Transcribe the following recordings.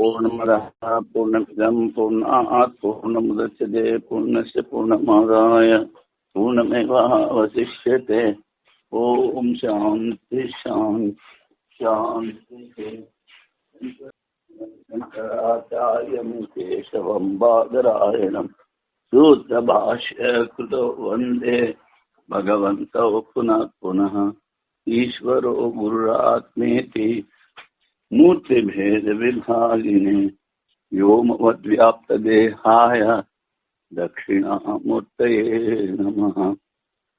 పూర్ణమదః పూర్ణమిదం పూర్ణాత్ పూర్ణముదచ్యతే పూర్ణస్య పూర్ణమాదాయ పూర్ణమేవావశిష్యతే. ఓం శాంతి శాంతి శాంతి. శంకరాచార్యం కేశవం బాదరాయణం సూత్రభాష్యకృతో వందే భగవంతో పునః పునః. ఈశ్వరో గురురాత్మేతి మూర్తిభేద విభాగినే వ్యోమవద్వ్యాప్తదేహాయ దక్షిణామూర్తయే నమః.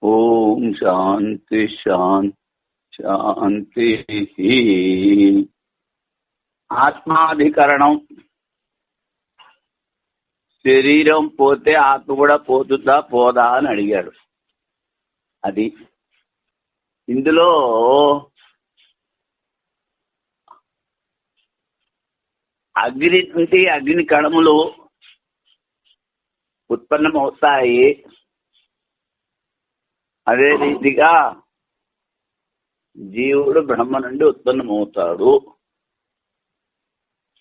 ఓం శాంతి శాంతి శాంతి. ఆత్మాధికరణం. శరీరం పోతే ఆత్మ కూడా పోతుందా పోదా అని అడిగాడు. అది ఇందులో అగ్ని నుండి అగ్ని కణములు ఉత్పన్నమవుతాయి. అదే రీతిగా జీవుడు బ్రహ్మ నుండి ఉత్పన్నమవుతాడు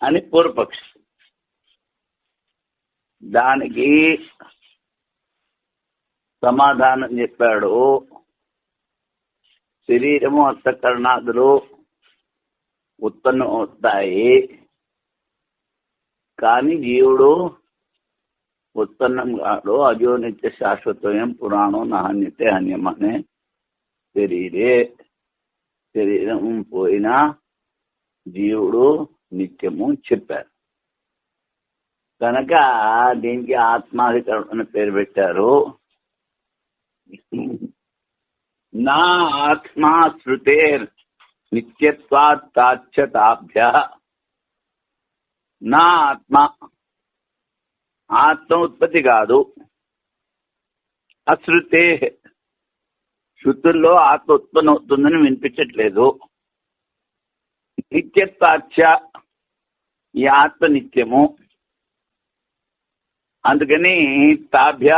అని పూర్వపక్షి. దానికి సమాధానం చెప్పాడు. శరీరము అంతఃకరణాదులు ఉత్పన్నమవుతాయి, కానీ జీవుడు ఉత్పన్నం కాడు. అజో నిత్య శాశ్వతయం పురాణం నాహన్యతే హన్యమనే శరీరం పోయినా జీవుడు నిత్యము చెప్పారు. కనుక దీనికి ఆత్మాధికరణం అని పేరు పెట్టారు. నా ఆత్మా శృతేర్ నిత్యత్వాత్ తాచ్యతాభ్యః. నా ఆత్మ, ఆత్మ ఉత్పత్తి కాదు. అశ్రుతే, శృతుల్లో ఆత్మ ఉత్పన్నం అవుతుందని వినిపించట్లేదు. నిత్యత్వాచ్య, ఈ ఆత్మ నిత్యము. అందుకని తాభ్య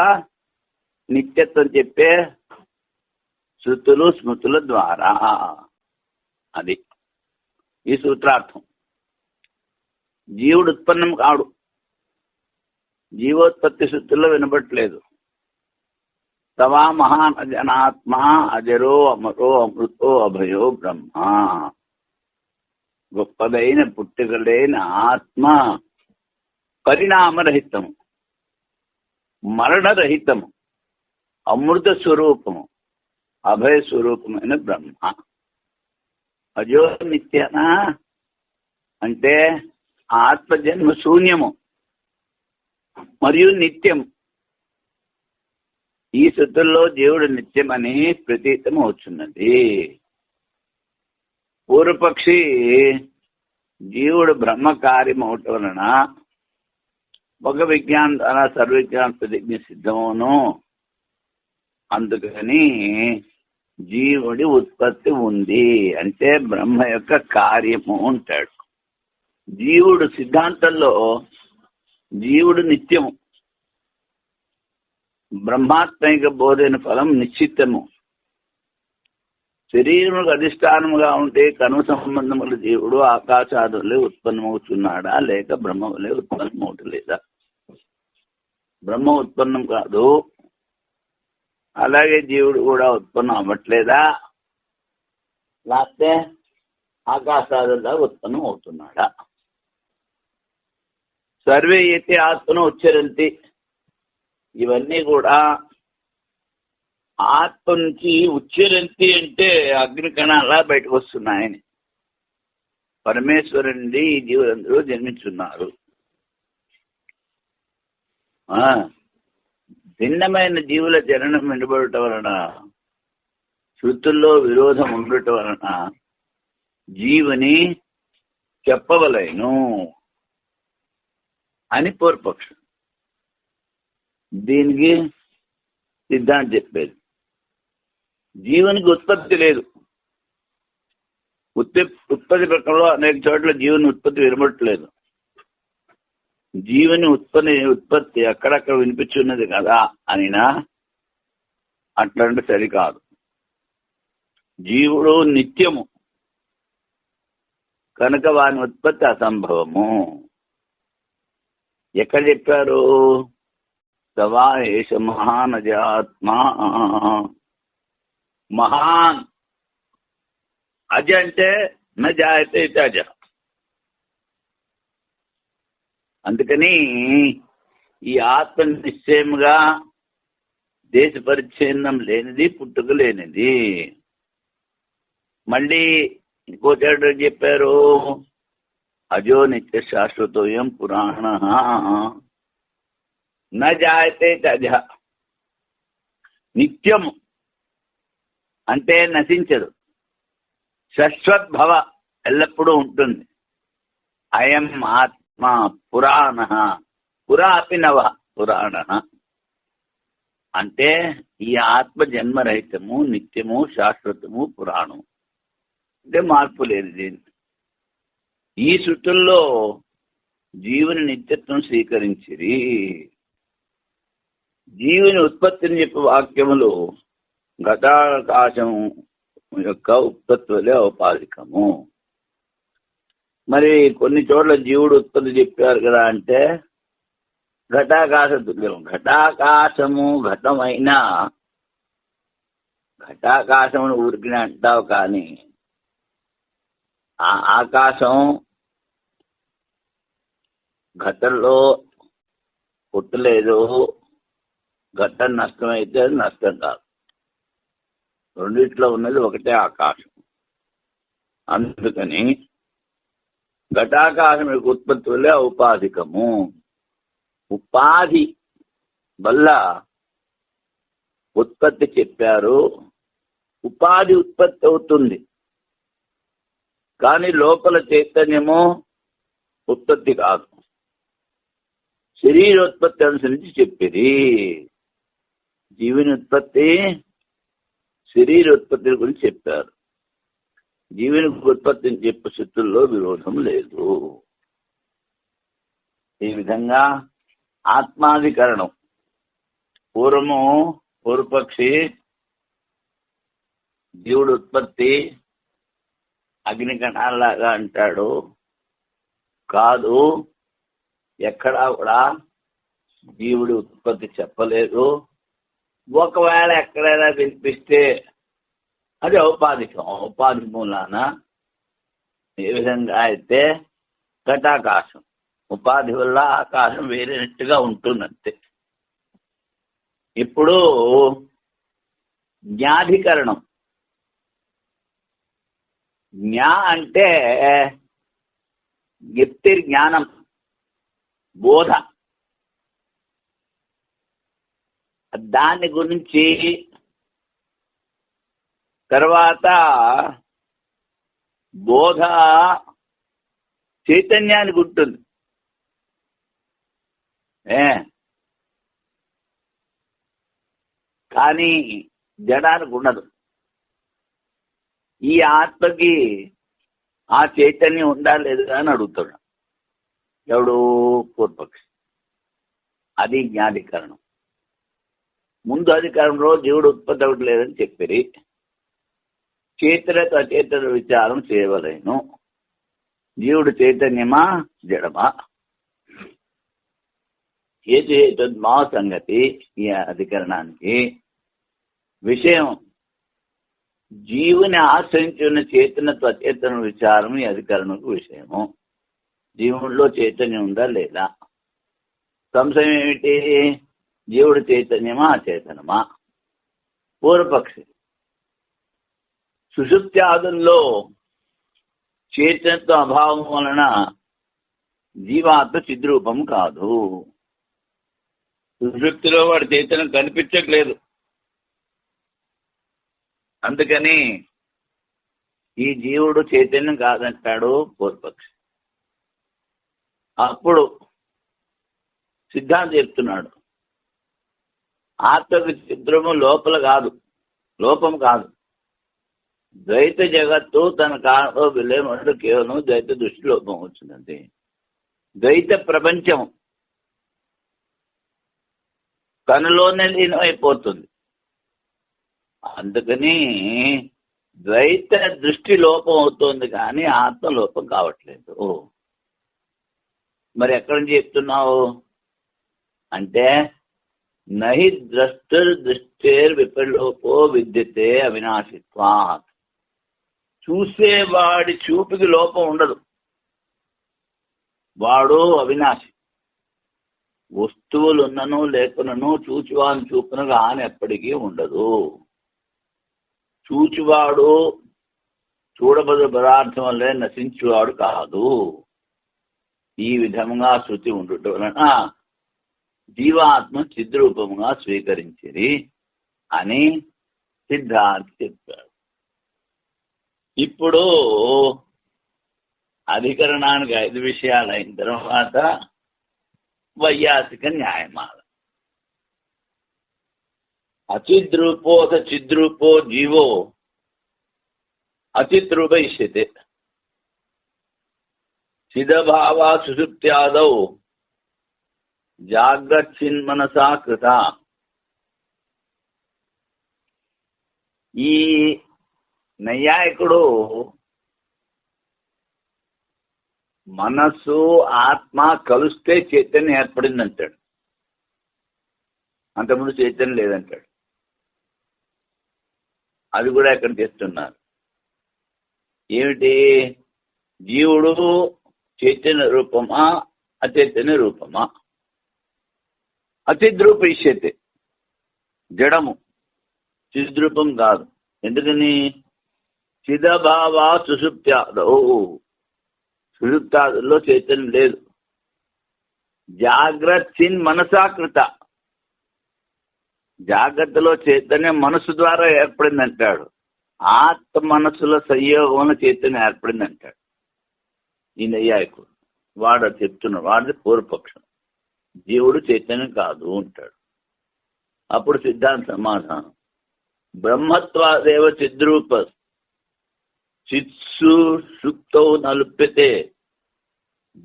నిత్యత్వం చెప్పే శృతులు స్మృతుల ద్వారా. అది ఈ సూత్రార్థం. జీవుడు ఉత్పన్నం కాడు. జీవోత్పత్తి శృతుల్లో వినబట్లేదు. తవా మహాన్ అజనాత్మ అజరో అమరో అమృతో అభయో బ్రహ్మ. గొప్పదైన పుట్టుకలైన ఆత్మ పరిణామరహితము, మరణరహితము, అమృత స్వరూపము, అభయ స్వరూపమైన బ్రహ్మ. అజో నిత్యన అంటే ఆత్మజన్మ శూన్యము మరియు నిత్యం. ఈ శృతుల్లో జీవుడు నిత్యమని ప్రతీతం అవుతున్నది. పూర్వపక్షి జీవుడు బ్రహ్మ కార్యం అవటం వలన ఒక విజ్ఞానం ద్వారా సర్వవిజ్ఞాన ప్రతిజ్ఞ సిద్ధమును. అందుకని జీవుడి ఉత్పత్తి ఉంది అంటే బ్రహ్మ యొక్క కార్యము ఉంటాడు. జీవుడు సిద్ధాంతంలో జీవుడు నిత్యము. బ్రహ్మాత్మైక బోధైన ఫలం నిశ్చితము. శరీరములకు అధిష్టానముగా ఉంటే కను సంబంధముల జీవుడు ఆకాశాదులే ఉత్పన్నమవుతున్నాడా లేక బ్రహ్మవలే ఉత్పన్నమవుతలేదా? బ్రహ్మ ఉత్పన్నం కాదు, అలాగే జీవుడు కూడా ఉత్పన్నం అవ్వట్లేదా? లేకపోతే ఆకాశాదులా ఉత్పన్నం అవుతున్నాడా? సర్వే అయితే ఆత్మను ఉచ్చరంతి. ఇవన్నీ కూడా ఆత్మ నుంచి ఉచ్చరంతి అంటే అగ్నికణాలా బయటకు వస్తున్నాయని. పరమేశ్వరు నుండి ఈ జీవులందరూ జన్మించున్నారు. భిన్నమైన జీవుల జననం వినబడటం వలన, శృతుల్లో విరోధం ఉండటం వలన జీవుని చెప్పవలేను అని పూర్వపక్షం. దీనికి సిద్ధాంతం చెప్పేది జీవునికి ఉత్పత్తి లేదు. ఉత్పత్తి ప్రకారంలో అనేక చోట్ల జీవుని ఉత్పత్తి వినబడట్లేదు. జీవుని ఉత్పత్తి అక్కడక్కడ వినిపించున్నది కదా అనినా అట్లాంటి సరికాదు. జీవుడు నిత్యము కనుక వాని ఉత్పత్తి అసంభవము. ఎక్కడ చెప్పారు? సవా ఏష మహానజాత్మా. మహాన్ అజ అంటే న జాయతే ఇతి అజ. అందుకని ఈ ఆత్మ నిశ్చయముగా దేశ పరిచ్ఛిన్నం లేనిది, పుట్టుక లేనిది. మళ్ళీ ఇంకో చోట చెప్పారు, అజో నిత్య శాశ్వతోయం పురాణ న జాయతే అజ. నిత్యము అంటే నశించదు, శాశ్వద్భవ ఎల్లప్పుడూ ఉంటుంది. అయం ఆత్మ పురాణ పురా అపి నవ పురాణ అంటే ఈ ఆత్మ జన్మరహితము, నిత్యము, శాశ్వతము, పురాణం అంటే మార్పు లేనిది. ఈ శృతుల్లో జీవుని నిత్యత్వం స్వీకరించిరి. జీవుని ఉత్పత్తిని చెప్పే వాక్యములు ఘటాకాశం యొక్క ఉత్పత్తి వలె ఔపాధికము. మరి కొన్ని చోట్ల జీవుడు ఉత్పత్తి చెప్పారు కదా అంటే ఘటాకాశ తుల్యం. ఘటాకాశము ఘటమైన ఘటాకాశమును ఊరికి అంటావు, కానీ ఆ ఆకాశం ఘటంలో పుట్టలేదు. ఘటం నష్టమైతే అది నష్టం కాదు. రెండిట్లో ఉన్నది ఒకటే ఆకాశం. అందుకని ఘటాకాశం యొక్క ఉత్పత్తి వల్ల ఔపాధికము. ఉపాధి వల్ల ఉత్పత్తి చెప్పారు. ఉపాధి ఉత్పత్తి అవుతుంది, కానీ లోపల చైతన్యము ఉత్పత్తి కాదు. శరీరోత్పత్తి అనుసరించి చెప్పిరి. జీవుని ఉత్పత్తి, శరీరోత్పత్తి గురించి చెప్పారు. జీవుని ఉత్పత్తిని చెప్పే శక్తుల్లో విరోధం లేదు. ఈ విధంగా ఆత్మాధికరణం. పూర్వపక్షి జీవుడు ఉత్పత్తి అగ్నికణాల్లాగా అంటాడు. కాదు, ఎక్కడా కూడా జీవుడి ఉత్పత్తి చెప్పలేదు. ఒకవేళ ఎక్కడైనా వినిపిస్తే అది ఔపాధికం. ఔపాధి మూలాన ఏ విధంగా అయితే ఘటాకాశం ఉపాధి వల్ల ఆకాశం వేరేనట్టుగా ఉంటుందంతే. ఇప్పుడు జ్ఞాధికరణం. జ్ఞా అంటే జ్ఞానం, బోధ. దాని గురించి తర్వాత బోధ చైతన్యానికి ఉంటుంది. కానీ జడానికి ఉండదు. ఈ ఆత్మకి ఆ చైతన్యం ఉందా లేదా అని అడుగుతాడు ఎవడు? పూర్వపక్షి. అది జ్ఞాధికరణం. ముందు అధికారంలో జీవుడు ఉత్పత్తి అవ్వట్లేదని చెప్పిరి. చేతనతో అచేతన విచారం చేయవలేను. జీవుడు చైతన్యమా జడమా? మా సంగతి. ఈ అధికరణానికి విషయం జీవుని ఆశ్రయించి ఉన్న చేతనతో అచేతన విచారం ఈ అధికరణకు విషయము. జీవుడిలో చైతన్యం ఉందా లేదా? సంశయం ఏమిటి? జీవుడు చైతన్యమా అచేతనమా? పూర్వపక్షి సుషుప్త్యాదుల్లో చైతన్యత్వ అభావం వలన జీవాత్మ చిద్రూపం కాదు. సుషుప్తిలో వాడి చైతన్యం కనిపించట్లేదు. అందుకని ఈ జీవుడు చైతన్యం కాదంటాడు పూర్వపక్షి. అప్పుడు సిద్ధాంతం చెప్తున్నాడు, ఆత్మకు చిద్రము లోపల కాదు, లోపం కాదు. ద్వైత జగత్తు తన కారణంలో విలేమంటూ కేవలం ద్వైత దృష్టి లోపం వచ్చిందండి. ద్వైత ప్రపంచం తనలోనే లీనమైపోతుంది. అందుకని ద్వైత దృష్టి లోపం అవుతోంది, కానీ ఆత్మ లోపం కావట్లేదు. మరి ఎక్కడి నుంచి చెప్తున్నావు? అంటే నహి దృష్టేర్ విపలోపో విద్యతే అవినాశిత్వాత్. చూసేవాడి చూపుకి లోపం ఉండదు, వాడు అవినాశి. వస్తువులున్నను లేకునను చూచువాని చూపునగా హాని ఎప్పటికీ ఉండదు. చూచువాడు చూడబడు పదార్థం వల్లే నశించువాడు కాదు. ఈ విధముగా శృతి ఉండుట వలన జీవాత్మ చిద్రూపముగా స్వీకరించిరి అని సిద్ధాంతి చెప్పాడు. ఇప్పుడు అధికరణానికి 5 విషయాలు అయిన తర్వాత వైయాసిక న్యాయమాల. అచిద్రూపోథ చిద్రూపో జీవో అచిద్రూప ఇష్యతే. చిదభావా సుషుప్త్యాదౌ జాగ్రచ్చిన్మనసా కృత. ఈ నైయాయికుడు మనస్సు ఆత్మ కలిస్తే చైతన్యం ఏర్పడింది అంటాడు, అంతకుముందు చైతన్యం లేదంటాడు. అది కూడా ఎక్కడ చేస్తున్నారు. ఏమిటి? జీవుడు చైతన్య రూపమా అచైతన్య రూపమా? అచిద్రూప ఇష్యతే, జడము, చిద్రూపం కాదు. ఎందుకని? చిదభావా సుషుప్త్యాదౌ, సుషుప్తాదుల్లో చైతన్యం లేదు. జాగ్రత్త మనసాకృత, జాగ్రత్తలో చైతన్యం మనసు ద్వారా ఏర్పడింది అంటాడు. ఆత్మ మనస్సుల సంయోగంలో చైతన్యం ఏర్పడింది అంటాడు ఈ నైయాయికుడు. వాడు చెప్తున్నాడు, వాడిది పూర్వపక్షం. జీవుడు చైతన్యం కాదు అంటాడు. అప్పుడు సిద్ధాంత సమాధానం, బ్రహ్మత్వాదేవ చిద్రూప చిత్సు సుప్తౌ నలుప్యతే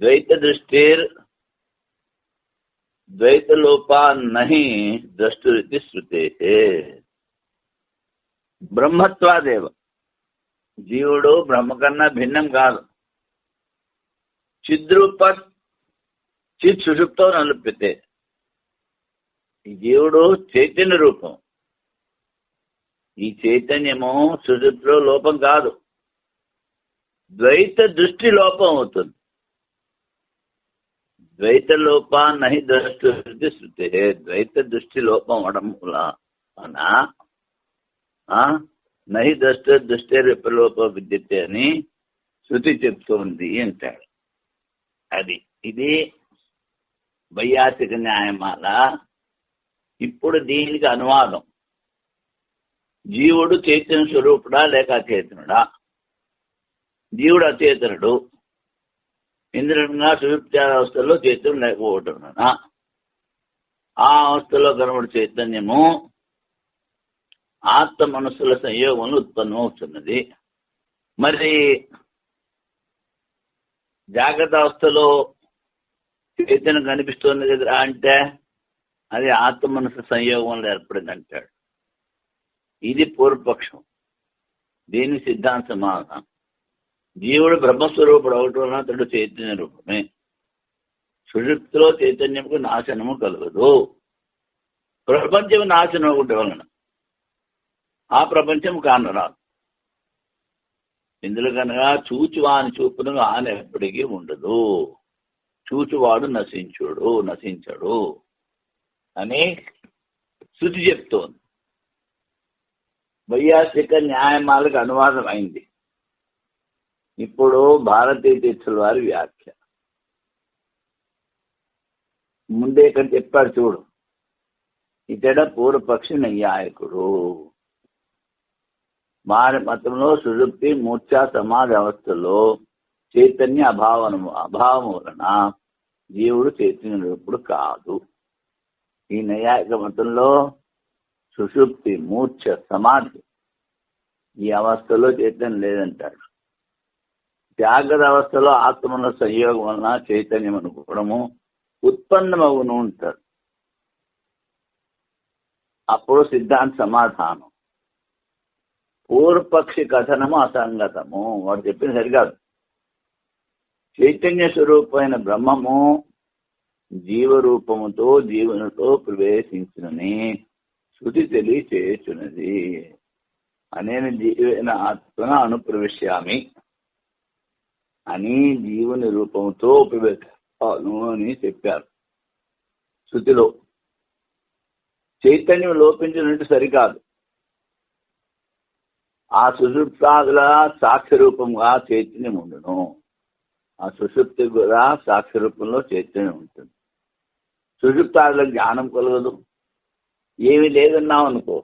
ద్వైత దృష్టేర్ ద్వైతలోపా నహి ద్రష్టురితి శృతే. బ్రహ్మత్వాదేవ, జీవుడు బ్రహ్మ కన్నా భిన్నం కాదు. చిద్రూప చిత్ సుషుప్తో నలుప్యతే, ఈ జీవుడు చైతన్య రూపం. ఈ చైతన్యము సుషుప్తిలో లోపం కాదు, ద్వైత దృష్టి లోపం అవుతుంది. ద్వైత లోపా నహి ద్రష్టురితి శృతే. ద్వైత దృష్టి లోపం అవడం వలన నహి దృష్టే విపలోప విద్యతే అని శృతి చెప్తోంది అంటాడు. ఇది వైయాసిక న్యాయమాల. ఇప్పుడు దీనికి అనువాదం, జీవుడు చైతన్య స్వరూపుడా లేక అచేతనుడా? జీవుడు అచేతనుడు, ఇంద్రియంగా సుషుప్త్యావస్థలో చైతన్యం లేకపోవటం. ఆ అవస్థలో కనబడి చైతన్యము ఆత్మ మనస్సుల సంయోగంలో ఉత్పన్నమవుతున్నది. మరి జాగ్రత్త అవస్థలో చైతన్యం కనిపిస్తుంది కదా అంటే అది ఆత్మ మనస్సు సంయోగంలో ఏర్పడింది అంటాడు. ఇది పూర్వపక్షం. దీని సిద్ధాంత సమాధానం, జీవుడు బ్రహ్మస్వరూపుడు అవటం వలన అతడు చైతన్య రూపమే. సుషుప్తిలో చైతన్యముకు నాశనము కలగదు. ప్రపంచం నాశనం ఒకటి వలన ఆ ప్రపంచం కానరాదు. ఇందులో కనుక చూచువాని చూపును ఆన ఎప్పటికీ ఉండదు. చూచువాడు నశించడు అని శృతి చెప్తోంది. వైయాసిక న్యాయమాలకు అనువాదం అయింది. ఇప్పుడు భారతీయ తీర్థుల వారి వ్యాఖ్య. ముందే ఇక్కడ చెప్పాడు చూడు, ఇతడ పూర్వపక్షి నైయాయికుడు. వారి మతంలో సుషుప్తి మూర్ఛ సమాధి అవస్థలో చైతన్య అభావం వలన జీవుడు చైతన్య రూపుడు కాదు. ఈ నైయాయిక మతంలో సుషుప్తి మూర్ఛ సమాధి ఈ అవస్థలో చైతన్యం లేదంటాడు. జాగ్రత్త అవస్థలో ఆత్మల సంయోగం వలన చైతన్యం అనుకోవడము ఉత్పన్నమవును ఉంటాడు. అప్పుడు సిద్ధాంత సమాధానం, పూర్వపక్షి కథనము అసంగతము. వాడు చెప్పింది సరికాదు. చైతన్య స్వరూపమైన బ్రహ్మము జీవరూపముతో జీవనతో ప్రవేశించునని శృతి తెలియచేస్తున్నది. అనేన జీవేన ఆత్మన అనుప్రవేశ్యామి అని జీవుని రూపంతో ప్రవేశిస్తాను అని చెప్పారు శృతిలో. చైతన్యం లోపించినట్టు సరికాదు. ఆ సుషుప్తాదుల సాక్షి రూపంగా చైతన్యం ఉండును. ఆ సుషుప్తి కూడా సాక్షి రూపంలో చైతన్యం ఉంటుంది. సుషుప్తాదుల జ్ఞానం కలగదు. ఏమి లేదన్నావు అనుకో,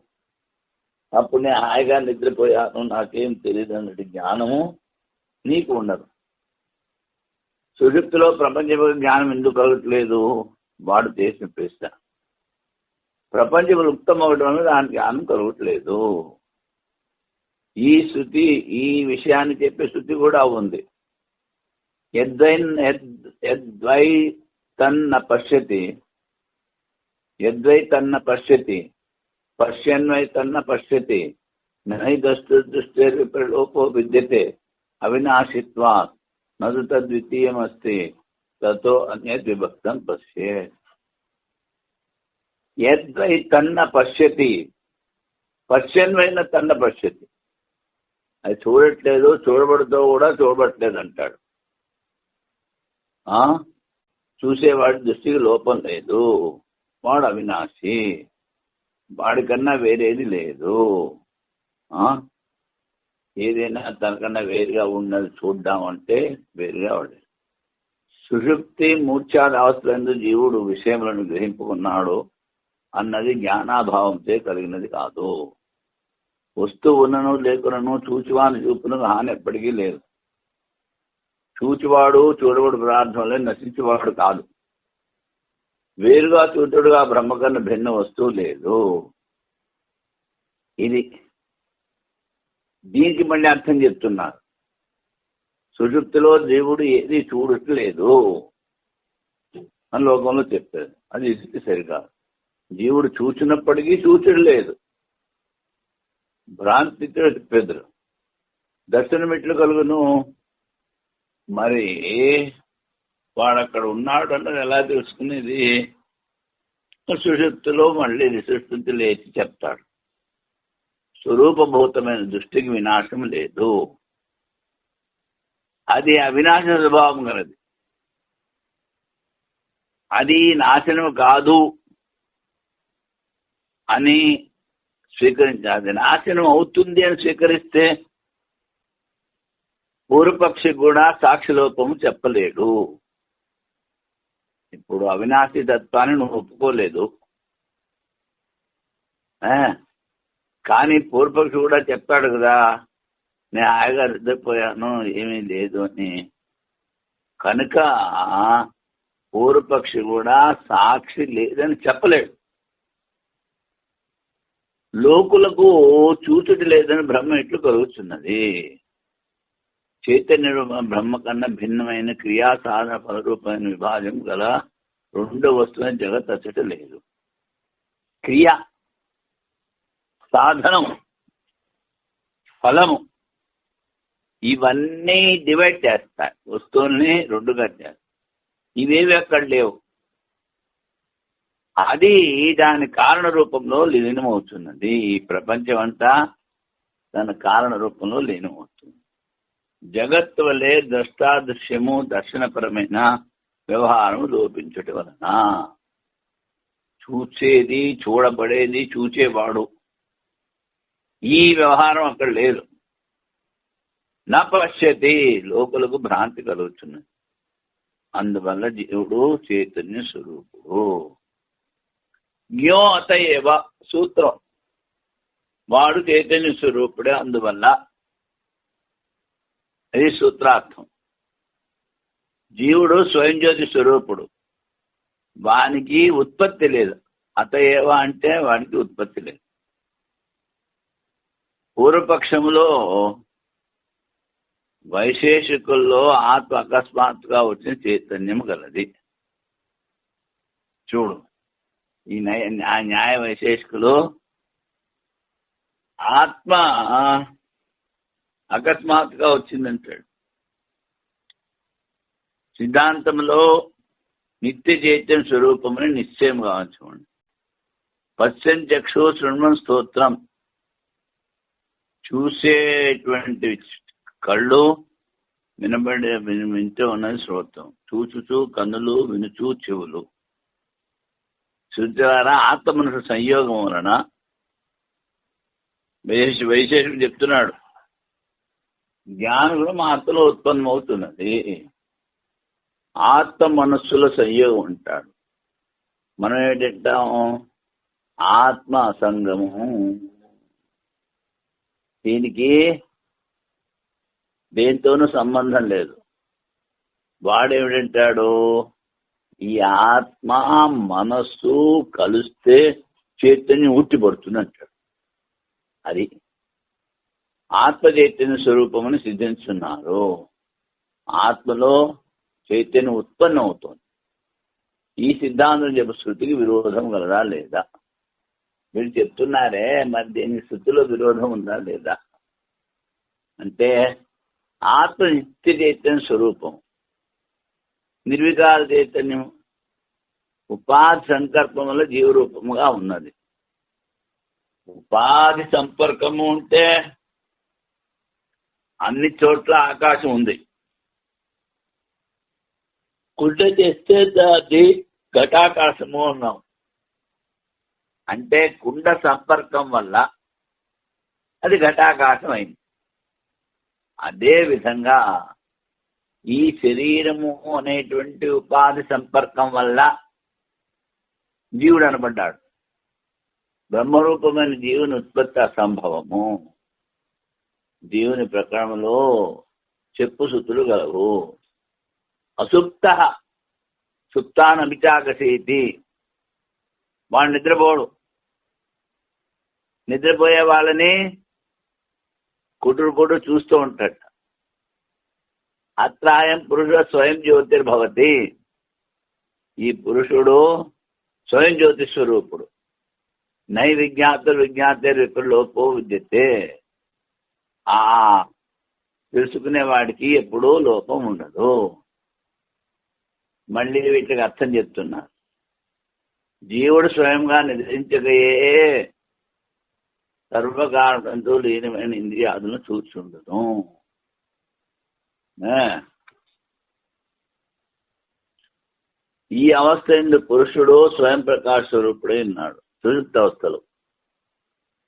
అప్పుడు నేను హాయిగా నిద్రపోయాను, నాకేం తెలియదు అన్నట్టు జ్ఞానము నీకు ఉండదు. సుషుప్తిలో ప్రపంచ జ్ఞానం ఎందుకు కలగట్లేదు? వాడు చేసిన ప్రశ్న. ప్రపంచం లుప్తం అవడం వల్ల దానికి జ్ఞానం కలగట్లేదు. ఈ శృతి ఈ విషయాన్ని చెప్పే శృతి కూడా ఉంది. యద్వై తన్న పశ్యతి పశ్యన్వై తన్న పశ్యతి నై దృష్టిర్విపలోపో విద్యతే అవినాశిత్వాత్ నదు తద్వితీయమస్తి తతో అన్యత్ విభక్తం పశ్యేత్. యద్వై తన్న పశ్యతి పశ్యన్వైన తన్న పశ్యతి. అది చూడట్లేదు, చూడబడుతో కూడా చూడబట్టలేదు అంటాడు. చూసేవాడి దృష్టికి లోపం లేదు, వాడు అవినాశి, వాడికన్నా వేరేది లేదు. ఏదైనా తనకన్నా వేరుగా ఉన్నది చూద్దామంటే వేరుగా వాడు. సుషుప్తి మూర్ఛాదవస్థలందు జీవుడు విషయములను గ్రహింపుకున్నాడు అన్నది జ్ఞానాభావంతో కలిగినది కాదు. వస్తువు ఉన్నను లేకునను చూచివాని చూపును హాని ఎప్పటికీ లేదు. చూచివాడు చూడబడు పదార్థంలో నశించేవాడు కాదు. వేరుగా చూతుడుగా బ్రహ్మకన్నా భిన్న వస్తువు లేదు. ఇది దీనికి మళ్ళీ అర్థం చెప్తున్నారు. సుషుప్తిలో దేవుడు ఏది చూడట్లేదు అని లోకంలో చెప్పారు. అది ఇది సరికాదు. జీవుడు చూచినప్పటికీ చూచలేదు. భ్రాంతితో చెప్పేద్దరు. దర్శనం ఎట్లు కలుగును? మరి వాడు అక్కడ ఉన్నాడు అన్నది ఎలా తెలుసుకునేది? సుషుప్తిలో మళ్ళీ సుషుప్తి లేచి చెప్తాడు. స్వరూపభూతమైన దృష్టికి వినాశం లేదు. అది అవినాశ స్వభావం కలది. అది నాశనం కాదు అని స్వీకరించాలి. నాశనం అవుతుంది అని స్వీకరిస్తే పూర్వపక్షి కూడా సాక్షిలోపము చెప్పలేడు. ఇప్పుడు అవినాశి తత్వాన్ని నువ్వు ఒప్పుకోలేదు, కానీ పూర్వపక్షి కూడా చెప్తాడు కదా, నేను హాయిగా నిద్రపోయాను ఏమీ లేదు అని. కనుక పూర్వపక్షి కూడా సాక్షి లేదని చెప్పలేడు. లోకులకు చూచుటి లేదని బ్రహ్మ ఎట్లు కలుగుతున్నది? చైతన్య బ్రహ్మ కన్నా భిన్నమైన క్రియా సాధన ఫలరూపమైన విభాజం గల రెండో వస్తువుని జగత్ అచ్చట లేదు. క్రియ, సాధనం, ఫలము ఇవన్నీ డివైడ్ చేస్తాయి. వస్తువుల్ని రెండుగా చేస్తాయి. ఇవేవి అక్కడ లేవు. అది దాని కారణ రూపంలో లీనమవుతున్నది. ఈ ప్రపంచం అంతా దాని కారణ రూపంలో లీనమవుతుంది. జగత్తు వలె ద్రష్టాదృశ్యము దర్శనపరమైన వ్యవహారం లోపించటం వలన చూసేది, చూడబడేది, చూచేవాడు ఈ వ్యవహారం అక్కడ లేదు. నా పశ్యతి లోకులకు భ్రాంతి కలుగుతున్నది. అందువల్ల జీవుడు చైతన్య స్వరూపుడు. జ్ఞో అతయేవ సూత్రం, వాడు చైతన్య స్వరూపుడే. అందువల్ల అది సూత్రార్థం. జీవుడు స్వయం జ్యోతి స్వరూపుడు, వానికి ఉత్పత్తి లేదు. అతయేవ అంటే వానికి ఉత్పత్తి లేదు. పూర్వపక్షంలో వైశేషికుల్లో ఆత్మ అకస్మాత్తుగా వచ్చిన చైతన్యం గలది. చూడు, ఈ న్యాయ వైశేషికులు ఆత్మ అకస్మాత్తుగా వచ్చిందంటాడు. సిద్ధాంతంలో నిత్య చైతన్య స్వరూపమని నిశ్చయం కావచ్చుకోండి. పశ్చన్ చక్షు శృణ్వన్ స్తోత్రం, చూసేటువంటి కళ్ళు, వింటూ ఉన్నది శ్రోత్రం, చూచుచు కన్నులు, వినుచు చెవులు. శృతి ద్వారా ఆత్మ మనసు సంయోగం వలన వైశేషం చెప్తున్నాడు, జ్ఞానం కూడా మా ఆత్మలో ఉత్పన్నమవుతున్నది. ఆత్మ మనస్సుల సంయోగం ఉంటాడు. మనం ఏంటంటాము? ఆత్మ అసంగము. దీనికి దేంతోనూ సంబంధం లేదు. వాడేమిటంటాడు? ఈ ఆత్మ మనస్సు కలిస్తే చైతన్యం ఉట్టిపడుతుంది అంటాడు. అది ఆత్మ చైతన్య స్వరూపమని సిద్ధించున్నారు. ఆత్మలో చైతన్యం ఉత్పన్నం అవుతుంది. ఈ సిద్ధాంతం చెప్పే శృతికి విరోధం కలదా లేదా? మీరు చెప్తున్నారే, మరి దీనికి శృతిలో విరోధం ఉందా లేదా అంటే, ఆత్మ నిత్య చైతన్య స్వరూపం, నిర్వికార చైతన్యం ఉపాధి సంకల్పం వల్ల జీవరూపముగా ఉన్నది. ఉపాధి సంపర్కము ఉంటే అన్ని చోట్ల ఆకాశం ఉంది. కుండ చేస్తే అది ఘటాకాశము అన్నాం. అంటే కుండ సంపర్కం వల్ల అది ఘటాకాశం అయింది. అదే విధంగా ఈ శరీరము అనేటువంటి ఉపాధి సంపర్కం వల్ల జీవుడు అనబడ్డాడు. బ్రహ్మరూపమైన జీవుని ఉత్పత్తి అసంభవము. జీవుని ప్రకరణంలో చెప్పు శృతులు గలవు. అసుప్త సుప్తానమిచాకసేతి, వాడు నిద్రపోడు. నిద్రపోయే వాళ్ళని కుటురు చూస్తూ ఉంటాడు. అత్రాయం పురుష స్వయం జ్యోతిర్భవతి, ఈ పురుషుడు స్వయం జ్యోతి స్వరూపుడు. నై విజ్ఞాతిర్ విప్రలోపో విద్యతే, ఆ తెలుసుకునే వాడికి ఎప్పుడూ లోపం ఉండదు. మళ్ళీ వీటికి అర్థం చెప్తున్నారు. జీవుడు స్వయంగా నిద్రించగయే సర్వకారణంతో లీనమైన ఇంద్రియాదులను చూస్తుండదు. ఈ అవస్థ ఎందు పురుషుడు స్వయం ప్రకాశ స్వరూపుడై ఉన్నాడు. సుషుప్త అవస్థలో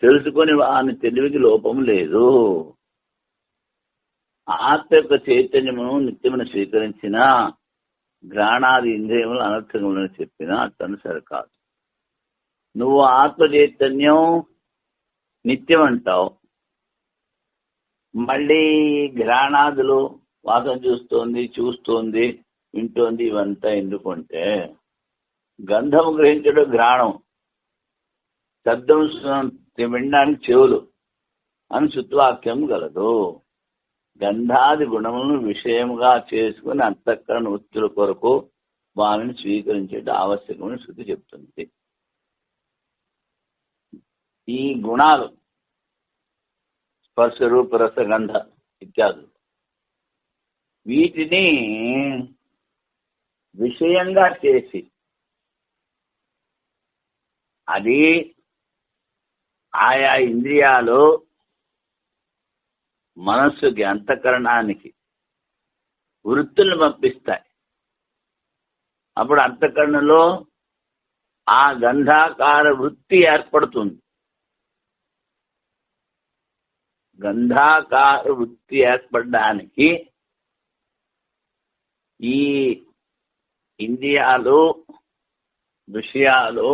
తెలుసుకొని వాని తెలివికి లోపం లేదు. ఆత్మ యొక్క చైతన్యమును నిత్యమును స్వీకరించిన ఘ్రాణాది ఇంద్రియములు అనర్థకములని చెప్పినా అతను సరికాదు. నువ్వు ఆత్మ చైతన్యం నిత్యం అంటావు, మళ్ళీ ఘ్రాణాదులు వాసన చూస్తోంది వింటోంది ఇవంతా ఎందుకంటే, గంధము గ్రహించడం ఘ్రాణం, శబ్దం వినడానికి చెవులు అని శుత్వాక్యం గలదు. గంధాది గుణములను విషయముగా చేసుకుని అంతఃకరణ వృత్తుల కొరకు వారిని స్వీకరించేట ఆవశ్యకమని శృతి చెప్తుంది. ఈ గుణాలు స్పర్శ రూప రస గంధ ఇత్యాదులు, వీటిని విషయంగా చేసి అది ఆయా ఇంద్రియాలు మనస్సుకి అంతఃకరణానికి వృత్తులను పంపిస్తాయి. అప్పుడు అంతఃకరణలో ఆ గంధాకార వృత్తి ఏర్పడుతుంది. గంధాకార వృత్తి ఏర్పడడానికి ఈ ఇంద్రియాలు విషయాలు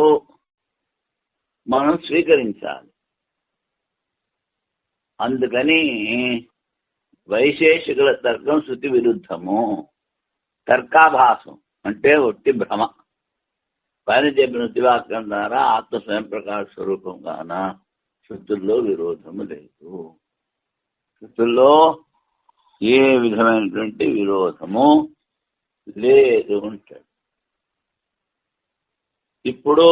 మనం స్వీకరించాలి. అందుకని వైశేషికుల తర్కం శృతి విరుద్ధము. తర్కాభాసం అంటే ఒట్టి భ్రమ. పైన చెప్పిన శృతివాక్యం ద్వారా ఆత్మ స్వయం ప్రకాశ స్వరూపంగాన శృతుల్లో విరోధము లేదు. శృతుల్లో ఏ విధమైనటువంటి విరోధము లేదు ఉంటాడు. ఇప్పుడు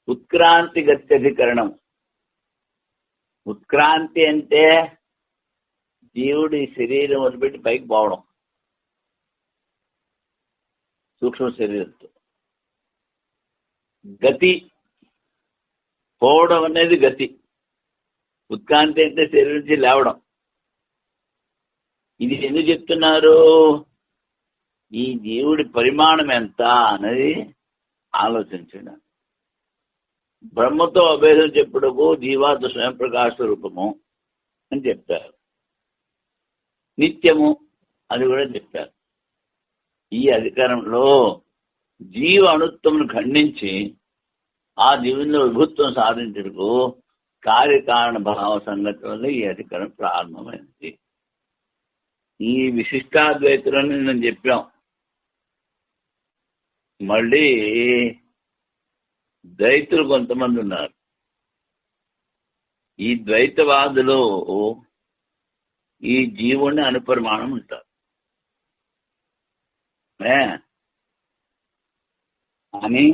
ఉత్క్రాంతి గత్యధికరణం. ఉత్క్రాంతి అంటే జీవుడు ఈ శరీరం వదిలిపెట్టి పైకి పోవడం. సూక్ష్మ శరీరంతో. గతి పోవడం అనేది గతి. ఉత్క్రాంతి అంటే శరీరం నుంచి లేవడం. ఇది ఎందుకు చెప్తున్నారు? ఈ జీవుడి పరిమాణం ఎంత అనేది ఆలోచించడం. బ్రహ్మతో అభేదం చెప్పుటకు జీవాత్మ స్వయం ప్రకాశ రూపము అని చెప్పారు. నిత్యము అది కూడా చెప్పారు. ఈ అధికారంలో జీవ అణుత్వమును ఖండించి ఆ జీవుల్లో విభుత్వం సాధించటకు కార్యకారణ భావ సంగతి వల్ల ఈ అధికారం ప్రారంభమైంది. ఈ విశిష్టాద్వైతులని నేను చెప్పాం. మళ్ళీ ద్వైతులు కొంతమంది ఉన్నారు. ఈ ద్వైతవాదులు ఈ జీవుణ్ణి అనుపరిమాణం ఉంటారు అని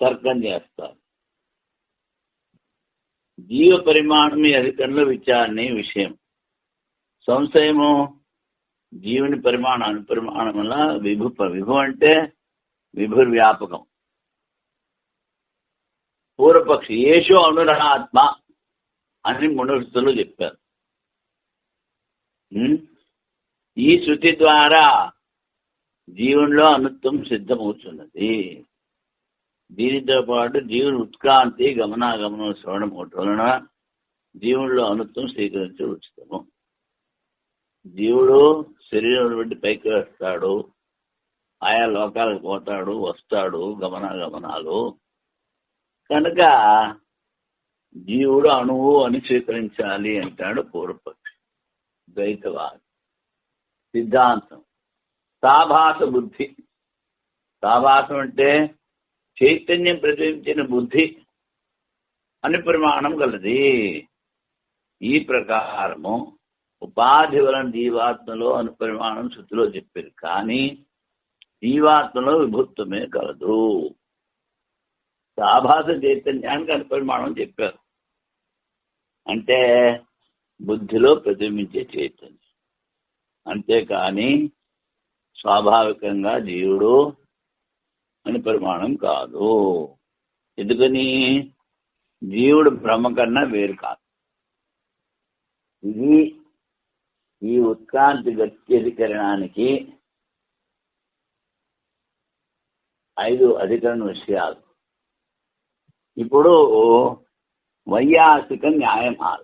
తర్కం చేస్తారు. జీవ పరిమాణం ఈ అధికంలో విచారణి విషయం. సంశయము జీవుని పరిమాణం అనుపరిమాణం వల్ల విభు అంటే విభుర్వ్యాపకం. పూర్వపక్షి ఏషో అనురాత్మ అని మునులు చెప్పారు. ఈ శృతి ద్వారా జీవునిలో అనుత్వం సిద్ధమవుతున్నది. దీనితో పాటు జీవుని ఉత్క్రాంతి గమనాగమనం శ్రవణం ఒకటి వలన జీవునిలో అనుత్వం స్వీకరించే ఉచితము. జీవుడు శరీరం బట్టి పైకి వస్తాడు, ఆయా లోకాలకు పోతాడు, వస్తాడు, గమనాగమనాలు. కనుక జీవుడు అణువు అని స్వీకరించాలి అంటాడు పూర్వపక్షి. ద్వైతవాది సిద్ధాంతం. సాభాస బుద్ధి. సాభాసం అంటే చైతన్యం ప్రతిబింబించిన బుద్ధి అని పరిమాణం కలది. ఈ ప్రకారము ఉపాధి వలన జీవాత్మలో అనుపరిమాణం శృతిలో చెప్పారు. కానీ జీవాత్మలో విభుత్వమే కలదు. సాభాస చైతన్యానికి అనుపరిమాణం చెప్పారు. అంటే బుద్ధిలో ప్రతిబింబించే చైతన్యం. అంతేకాని స్వాభావికంగా జీవుడు అని పరిమాణం కాదు. ఎందుకని? జీవుడు బ్రహ్మ కన్నా వేరు కాదు. ఇది ఈ ఉత్క్రాంతి గత్యధికరణానికి 5 అధికరణ విషయాలు. ఇప్పుడు వైయాసిక న్యాయమాల.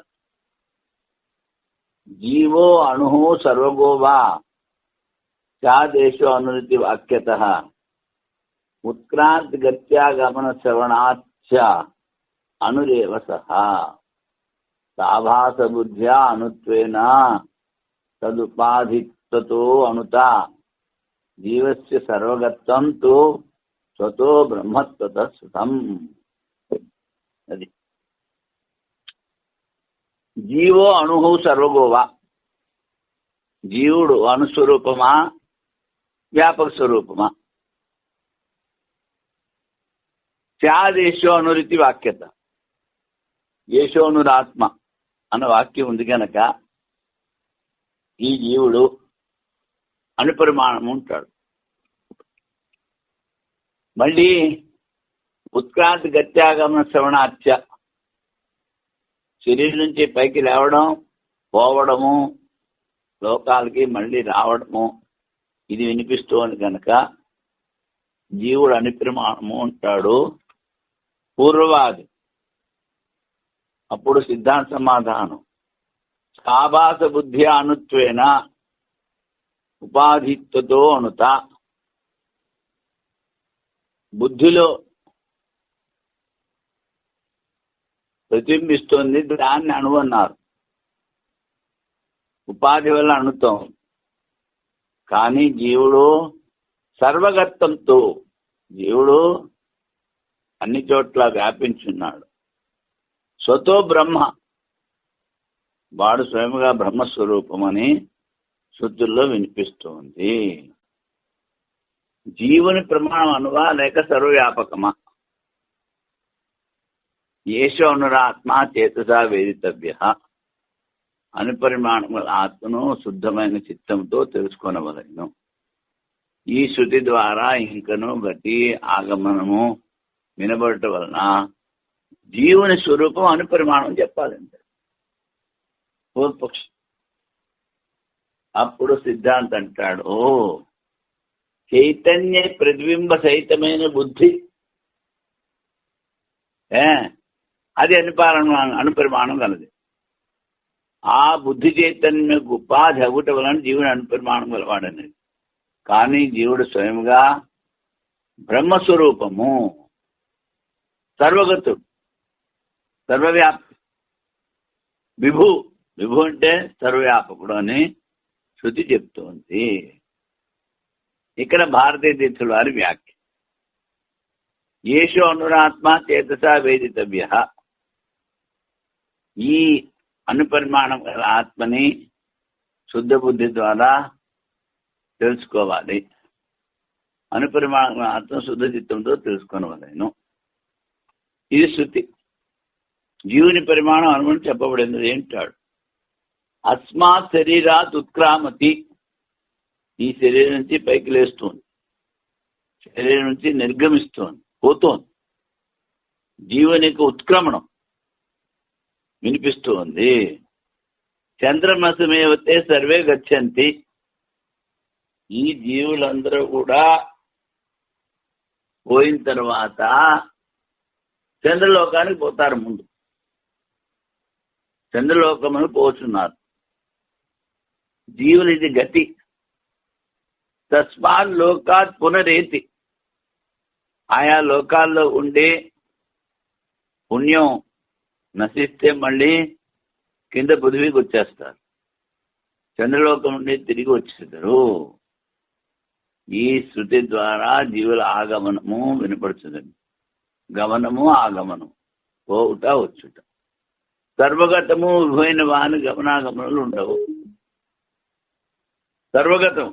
జీవో అణు సర్వగోవా చాదేశో అనురితి వాక్యత ఉత్క్రాంతి గత్యాగమన శ్రవణాచ్చ అనురేవ సహా సాభాస బుద్ధ్యా అనుత్వేన తదుపాధిత్వతో అణుత జీవస్య సర్వగత్వం తు స్వతో బ్రహ్మత్వత సుతం. అది జీవో అణు సర్వగోవా. జీవుడు అణుస్వరూపమా వ్యాపక స్వరూపమా? స్యాదేశో అనురితి వాక్యత. ఏషోనురాత్మ అన్న వాక్యం ఉంది కనుక ఈ జీవుడు అనుపరిమాణం ఉంటాడు. మళ్ళీ ఉత్క్రాంతి గత్యాగమన శ్రవణాచ్య శరీరం నుంచి పైకి లేవడం, పోవడము, లోకాలకి మళ్ళీ రావడము ఇది వినిపిస్తోంది కనుక జీవుడు అనుపరిమాణము ఉంటాడు పూర్వవాది. అప్పుడు సిద్ధాంత సమాధానం సాభాస బుద్ధి అనుత్వేన ఉపాధిత్వతో అణుత. బుద్ధిలో ప్రతిబింబిస్తుంది, దాన్ని అణువన్నారు. ఉపాధి వల్ల అణుతాం. కానీ జీవుడు సర్వగత్వంతో, జీవుడు అన్ని చోట్ల వ్యాపించున్నాడు. స్వతో బ్రహ్మ, వాడు స్వయంగా బ్రహ్మస్వరూపమని శృతుల్లో వినిపిస్తుంది. జీవుని ప్రమాణం అనువా లేక సర్వవ్యాపకమా? ఏషో అనురాత్మ చేతసా వేదితవ్య. అనుపరిమాణముల ఆత్మను శుద్ధమైన చిత్తంతో తెలుసుకొనవలెను. ఈ శృతి ద్వారా ఇంకనూ గతి ఆగమనము వినబడటం వలన జీవుని స్వరూపం అనుపరిమాణం చెప్పాలంటే పూర్వపక్షం. అప్పుడు సిద్ధాంత అంటాడు, చైతన్య ప్రతిబింబ సహితమైన బుద్ధి అది అనుపరిమాణం కలది. ఆ బుద్ధి చైతన్యకు ఉపాధి అగుట వలన జీవుని అనుపరిమాణం గలవాడనేది. కానీ జీవుడు స్వయంగా బ్రహ్మస్వరూపము, సర్వగతుడు, సర్వవ్యాప్తి, విభు. విభు అంటే సర్వవ్యాపకుడు అని శృతి చెప్తోంది. ఇక్కడ భారతీయ తీర్థుల వారి వ్యాఖ్య, యేషు అనురాత్మ చేతసా వేదితవ్య. ఈ అనుపరిమాణం గల ఆత్మని శుద్ధ బుద్ధి ద్వారా తెలుసుకోవాలి. అనుపరిమాణం ఆత్మ శుద్ధ చిత్తంతో తెలుసుకోవాలను. ఇది శృతి. జీవుని పరిమాణం అనుమని చెప్పబడింది ఏంటాడు, అస్మాత్ శరీరాత్ ఉత్క్రామతి. ఈ శరీరం నుంచి పైకి లేస్తోంది, శరీరం నుంచి నిర్గమిస్తోంది, పోతోంది. జీవునికి ఉత్క్రమణం వినిపిస్తోంది. చంద్రమసమేవతే సర్వే గచ్చంతి. ఈ జీవులందరూ కూడా పోయిన తర్వాత చంద్రలోకానికి పోతారు. ముందు చంద్రలోకమును పోతున్నారు. జీవునిది గతి. తస్మాత్ లోకాత్ పునరేతి. ఆయా లోకాల్లో ఉండే పుణ్యం నశిస్తే మళ్ళీ కింద పృథివీకి వచ్చేస్తారు. చంద్రలోకం నుండి తిరిగి వచ్చేస్తారు. ఈ శృతి ద్వారా జీవుల ఆగమనము వినపడుతుంది. గమనము ఆగమనం, పోవుట వచ్చుట. సర్వగతము విభైన వాని గమనాగమనాలు ఉండవు. సర్వగతం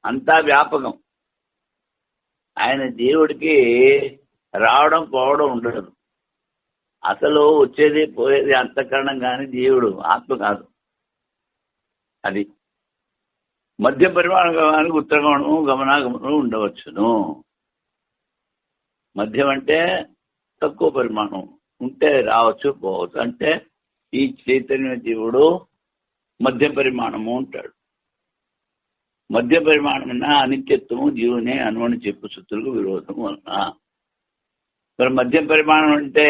అంతా వ్యాపకం. ఆయన దేవుడికి రావడం పోవడం ఉండదు. అసలు వచ్చేది పోయేది అంతఃకరణం కానీ జీవుడు ఆత్మ కాదు. అది మధ్య పరిమాణానికి ఉత్తరగమనము గమనాగమనం ఉండవచ్చును. మధ్యం అంటే తక్కువ పరిమాణం ఉంటే రావచ్చు పోవచ్చు. అంటే ఈ చైతన్య జీవుడు మధ్య పరిమాణము ఉంటాడు. మధ్య పరిమాణమైన అనిత్యత్వము జీవునే అనువని చెప్పు శృతులకు విరోధం వలన. మరి మధ్య పరిమాణం అంటే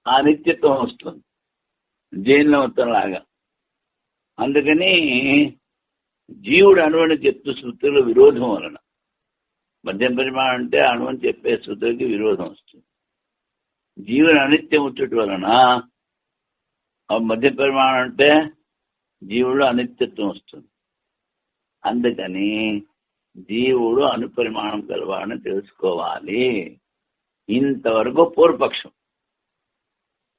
ఆ నిత్యత్వం వస్తుంది, జైనవతంలాగా. అందుకని జీవుడు అనువని చెప్తూ శృతుల విరోధం వలన, మధ్యం పరిమాణం అంటే అనువని చెప్పే శృతులకి విరోధం వస్తుంది. జీవుని అనిత్యం వచ్చేటి వలన మధ్య పరిమాణం అంటే జీవుడు అనిత్యత్వం వస్తుంది. అందుకని జీవుడు అనుపరిమాణం కలవాడని తెలుసుకోవాలి. ఇంతవరకు పూర్వపక్షం.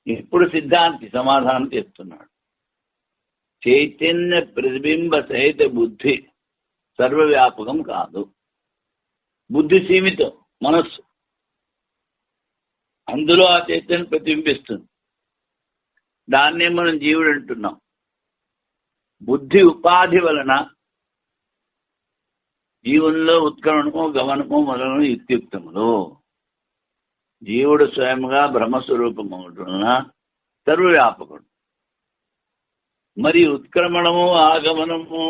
ఇప్పుడు సిద్ధాంతి సమాధానం చెప్తున్నాడు. చైతన్య ప్రతిబింబ సహిత బుద్ధి సర్వవ్యాపకం కాదు. బుద్ధి సీమితం, మనస్సు. అందులో ఆ చైతన్యం ప్రతిబింబిస్తుంది. దాన్నే మనం జీవుడు అంటున్నాం. బుద్ధి ఉపాధి వలన జీవుల్లో ఉత్క్రమణము గమనము మొదలైన యుక్తియుక్తములు. జీవుడు స్వయంగా బ్రహ్మస్వరూపము వలన సర్వవ్యాపకుడు. మరి ఉత్క్రమణము ఆగమనము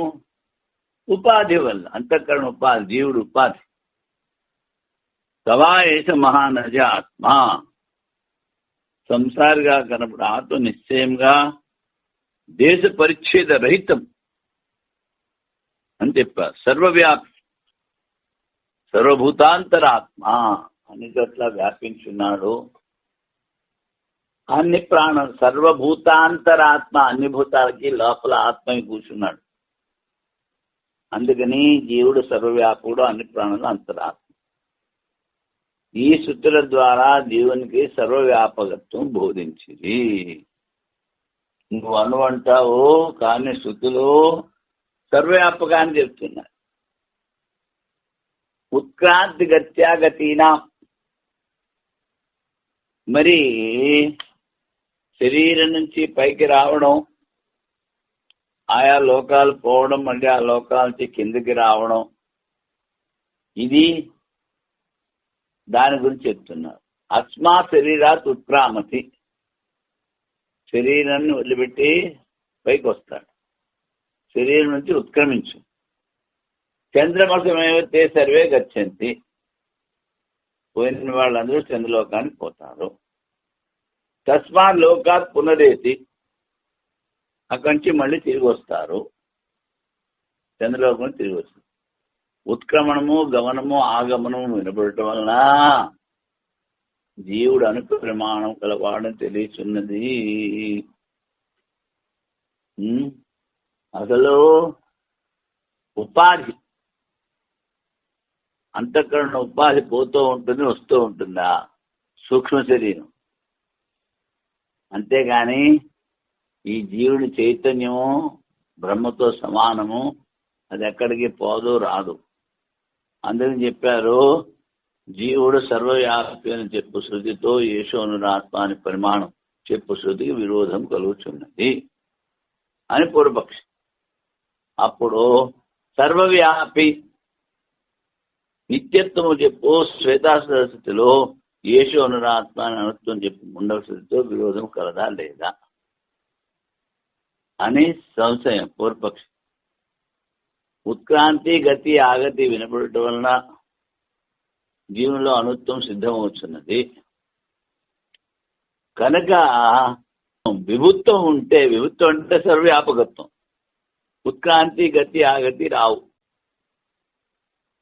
ఉపాధి వల్ల, అంతఃకరణ ఉపాధి, జీవుడు ఉపాధి. సవాయేష మహానజ ఆత్మ. సంసారిగా కనపడు ఆత్మ నిశ్చయంగా దేశ పరిచ్ఛేద రహితం అని చెప్పారు. సర్వవ్యాపి, సర్వభూతాంతరాత్మ, అన్ని చోట్ల వ్యాపించున్నాడు. అన్ని ప్రాణం, సర్వభూతాంతరాత్మ, అన్ని భూతాలకి లోపల ఆత్మని కూర్చున్నాడు. అందుకని జీవుడు సర్వవ్యాపకుడు, అన్ని ప్రాణులు అంతరాత్మ. ఈ శృతుల ద్వారా జీవునికి సర్వవ్యాపకత్వం బోధించింది. నువ్వు అనువంటావు కానీ శృతులు సర్వవ్యాపకాన్ని చెప్తున్నారు. ఉత్క్రాంతి గత్యాగతీనా. మరి శరీరం నుంచి పైకి రావడం, ఆయా లోకాలు పోవడం, మళ్ళీ ఆ లోకాల నుంచి కిందకి రావడం, ఇది దాని గురించి చెప్తున్నారు. అస్మా శరీరాత్ ఉత్క్రామతి, శరీరాన్ని వదిలిపెట్టి పైకి వస్తాడు, శరీరం నుంచి ఉత్క్రమించు. చంద్రమసమేవతే సర్వే గచ్చంతి, పోయిన వాళ్ళందరూ చంద్రలోకానికి పోతారు. తస్మాత్ లోకాత్ పునరేతి, అక్కడి నుంచి మళ్ళీ తిరిగి వస్తారు, చంద్రలోకం తిరిగి వస్తారు. ఉత్క్రమణము, గమనము, ఆగమనము వినపడటం వలన జీవుడు అనుప్రమాణం కలవాడని తెలియచున్నది. అసలు ఉపాధి, అంతఃకరణ ఉపాధి పోతూ ఉంటుంది, వస్తూ ఉంటుందా? సూక్ష్మ శరీరం. అంతేగాని ఈ జీవుని చైతన్యము బ్రహ్మతో సమానము, అది ఎక్కడికి పోదు, రాదు. అందుకని చెప్పారు, జీవుడు సర్వవ్యాపి అని చెప్పు శృతితో యేషోనురాత్మ అని పరిమాణం చెప్పు శృతికి విరోధం కలుగుతున్నది అని పూర్వపక్షి. అప్పుడు సర్వవ్యాపి నిత్యత్వము చెప్పు శ్వేతాశ్వతిలో యేషోనురాత్మ అని అనుత్వం చెప్పు ముండవ శృతితో విరోధం కలదా లేదా అని సంశయం పూర్వపక్షి. ఉత్క్రాంతి, గతి, ఆగతి వినపడటం వలన జీవనంలో అనుత్వం సిద్ధమవుతున్నది. కనుక విభుత్వం ఉంటే, విభుత్వం అంటే సర్వవ్యాపకత్వం, ఉత్క్రాంతి, గతి, ఆగతి రావు.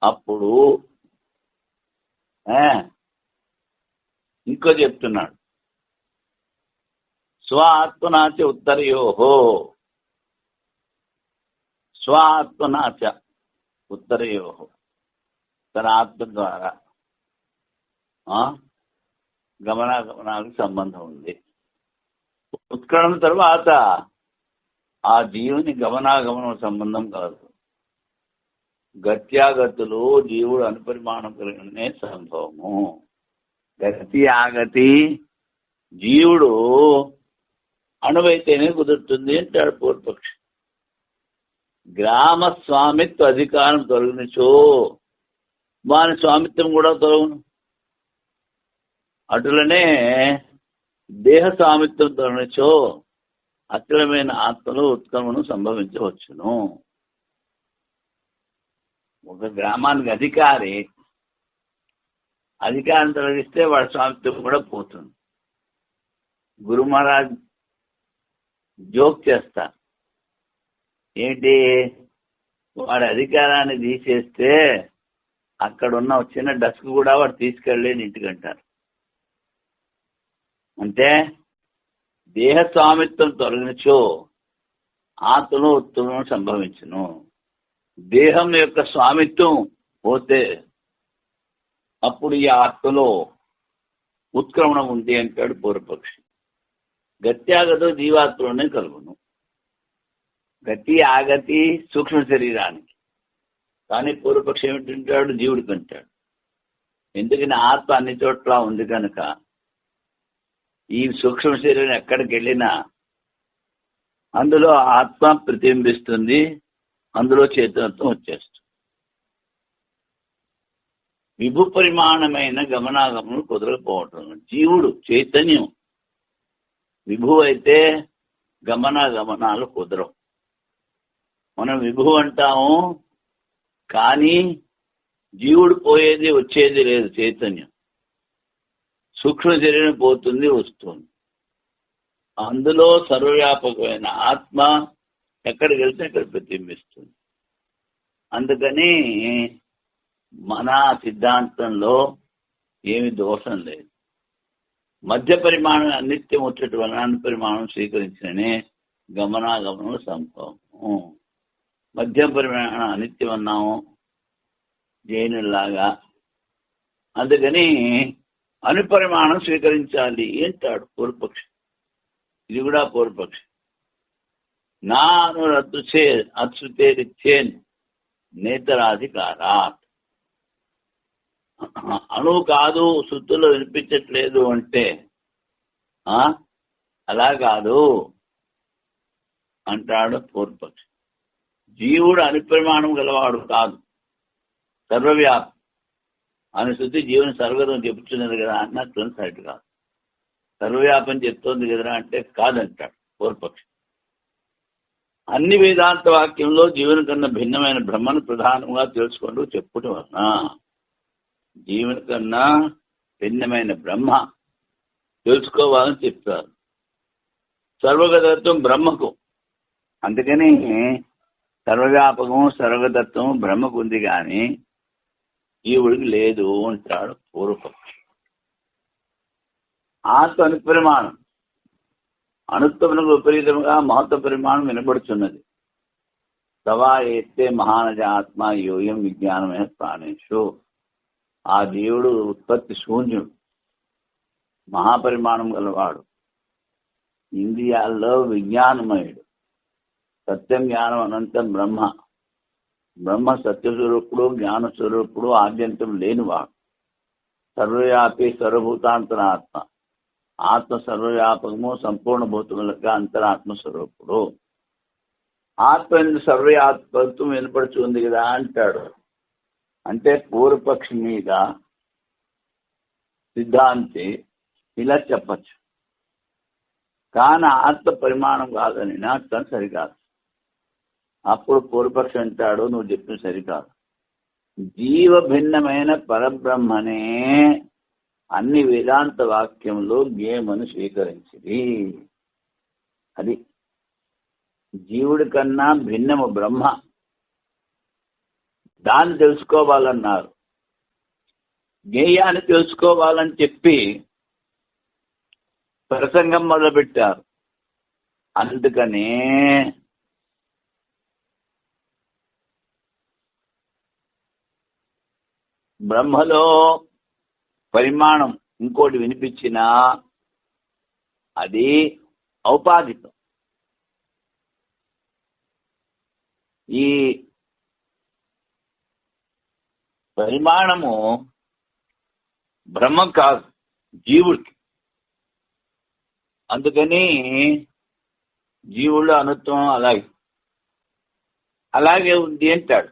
అప్పుడు ఇంకో చెప్తున్నాడు, స్వాత్మనాచ ఉత్తరయోహో, స్వాత్మనాచ ఉత్తరయోహో, తన ఆత్మ ద్వారా గమనాగమనాలకు సంబంధం ఉంది. ఉత్క్రమణ తర్వాత ఆ జీవుని గమనాగమనం సంబంధం కలదు. గత్యాగతులు జీవుడు అనుపరిమాణం కలిగినే సంభవము. గతి ఆగతి జీవుడు అణువైతేనే కుదురుతుంది అంటాడు పూర్వపక్షి. గ్రామ స్వామిత్వ అధికారం తొలగినచో వాని స్వామిత్వం కూడా తొలగును. అటులనే దేహ స్వామిత్వం తొలగినచో అచలమైన ఆత్మలో ఉత్క్రమణం సంభవించవచ్చును. ఒక గ్రామానికి అధికారం తొలగిస్తే వాడి స్వామిత్వం కూడా పోతుంది. గురు మహారాజ్ జోక్ చేస్తారు, ఏంటి, వాడి అధికారాన్ని తీసేస్తే అక్కడ ఉన్న చిన్న డస్క్ కూడా వాడు తీసుకెళ్ళలేని ఇంటికంటారు. అంటే దేహ స్వామిత్వం తొలగినచో ఆత్మలో ఉత్క్రమణం సంభవించును. దేహం యొక్క స్వామిత్వం పోతే అప్పుడు ఈ ఆత్మలో ఉత్క్రమణం ఉంది అంటాడు పూర్వపక్షి. గత్యాగతో జీవాత్మలోనే కలుగును. గతి ఆగతి సూక్ష్మ శరీరానికి, కానీ పూర్వపక్షి ఏమిటంటాడు, జీవుడికి అంటాడు. ఎందుకని ఆత్మ అన్ని చోట్ల ఉంది కనుక ఈ సూక్ష్మ శరీరం ఎక్కడికి వెళ్ళినా అందులో ఆత్మ ప్రతిబింబిస్తుంది, అందులో చైతన్యత్వం వచ్చేస్తుంది. విభు పరిమాణమైన గమనాగమనం కుదరకపోవటం. జీవుడు చైతన్యం విభు అయితే గమనాగమనాలు కుదరవు. మనం విభు అంటాము, కానీ జీవుడు పోయేది వచ్చేది లేదు. చైతన్యం సూక్ష్మ శరీరం పోతుంది, వస్తుంది. అందులో సర్వవ్యాపకమైన ఆత్మ ఎక్కడికి వెళ్తే అక్కడ ప్రతిబింబిస్తుంది. అందుకని మన సిద్ధాంతంలో ఏమి దోషం లేదు. మధ్య పరిమాణం అనిత్యం వచ్చేటి వలన అనుపరిమాణం స్వీకరించిననే గమనాగమనం సంభవము. మధ్య పరిమాణం అనిత్యం అన్నాము జైనులాగా, అందుకని అనుపరిమాణం స్వీకరించాలి అంటాడు పూర్వపక్షి. ఇది కూడా పూర్వపక్షి. నా అనురద్దుచే అచ్యుతేరిచ్చేన్ నేతరాధికారాత్. అణువు కాదు, శుద్ధులు వినిపించట్లేదు అంటే అలా కాదు. అంటాడు పూర్వపక్షి. జీవుడు అనుపరిమాణం గలవాడు కాదు, సర్వవ్యాపి అని శృతి జీవుని సర్వగతం చెప్తున్నది కదా అన్నట్లు సైట్ కాదు. సర్వవ్యాపం చెప్తోంది కదరా అంటే కాదంటాడు పూర్వపక్షి. అన్ని వేదాంత వాక్యంలో జీవుని కన్నా భిన్నమైన బ్రహ్మను ప్రధానంగా తెలుసుకుంటూ చెప్పుకోవటం వలన జీవుని కన్నా భిన్నమైన బ్రహ్మ తెలుసుకోవాలని చెప్తారు. సర్వగతత్వం బ్రహ్మకు, అందుకని సర్వవ్యాపకము సర్వగతత్వం బ్రహ్మకు ఉంది కానీ జీవుడికి లేదు అంటాడు పూర్వపక్షి. ఆత్మ అనుపరిమాణం, అణుత్వమునకు విపరీతముగా మహత్వ పరిమాణం వినబడుతున్నది. సవా ఏస్తే మహానజ ఆత్మ యోయం విజ్ఞానమైన ప్రాణేషు. ఆ జీవుడు ఉత్పత్తి శూన్యుడు, మహాపరిమాణం గలవాడు, ఇంద్రియాల్లో విజ్ఞానమయుడు. సత్యం జ్ఞానం అనంతం బ్రహ్మ. బ్రహ్మ సత్యస్వరూపుడు, జ్ఞానస్వరూపుడు, ఆద్యంతం లేనివాడు. సర్వవ్యాపి సర్వభూతాంతరాత్మ. ఆత్మ సర్వవ్యాపకము సంపూర్ణ భూతములుగా అంతరాత్మస్వరూపుడు. ఆత్మ ఎందుకు సర్వవ్యాపకత్వం వినపడుతుంది కదా అంటాడు. అంటే పూర్వపక్షి మీద సిద్ధాంతి ఇలా చెప్పచ్చు, కానీ ఆత్మ పరిమాణం కాదని నాకు సరికాదు. అప్పుడు పూర్వపక్షి అంటాడు, నువ్వు చెప్పిన సరికాదు. జీవ భిన్నమైన పరబ్రహ్మనే అన్ని వేదాంత వాక్యంలో జ్ఞేయమని స్వీకరించింది. అది జీవుడి కన్నా భిన్నము బ్రహ్మ, దాన్ని తెలుసుకోవాలన్నారు. జ్ఞేయాన్ని తెలుసుకోవాలని చెప్పి ప్రసంగం మొదలుపెట్టారు. అందుకనే బ్రహ్మలో పరిమాణం ఇంకోటి వినిపించినా అది ఔపాధికం. ఈ పరిమాణము బ్రహ్మం కాదు, జీవుడికి. అందుకని జీవుడు అనుత్వం అలాగే ఉంది అంటాడు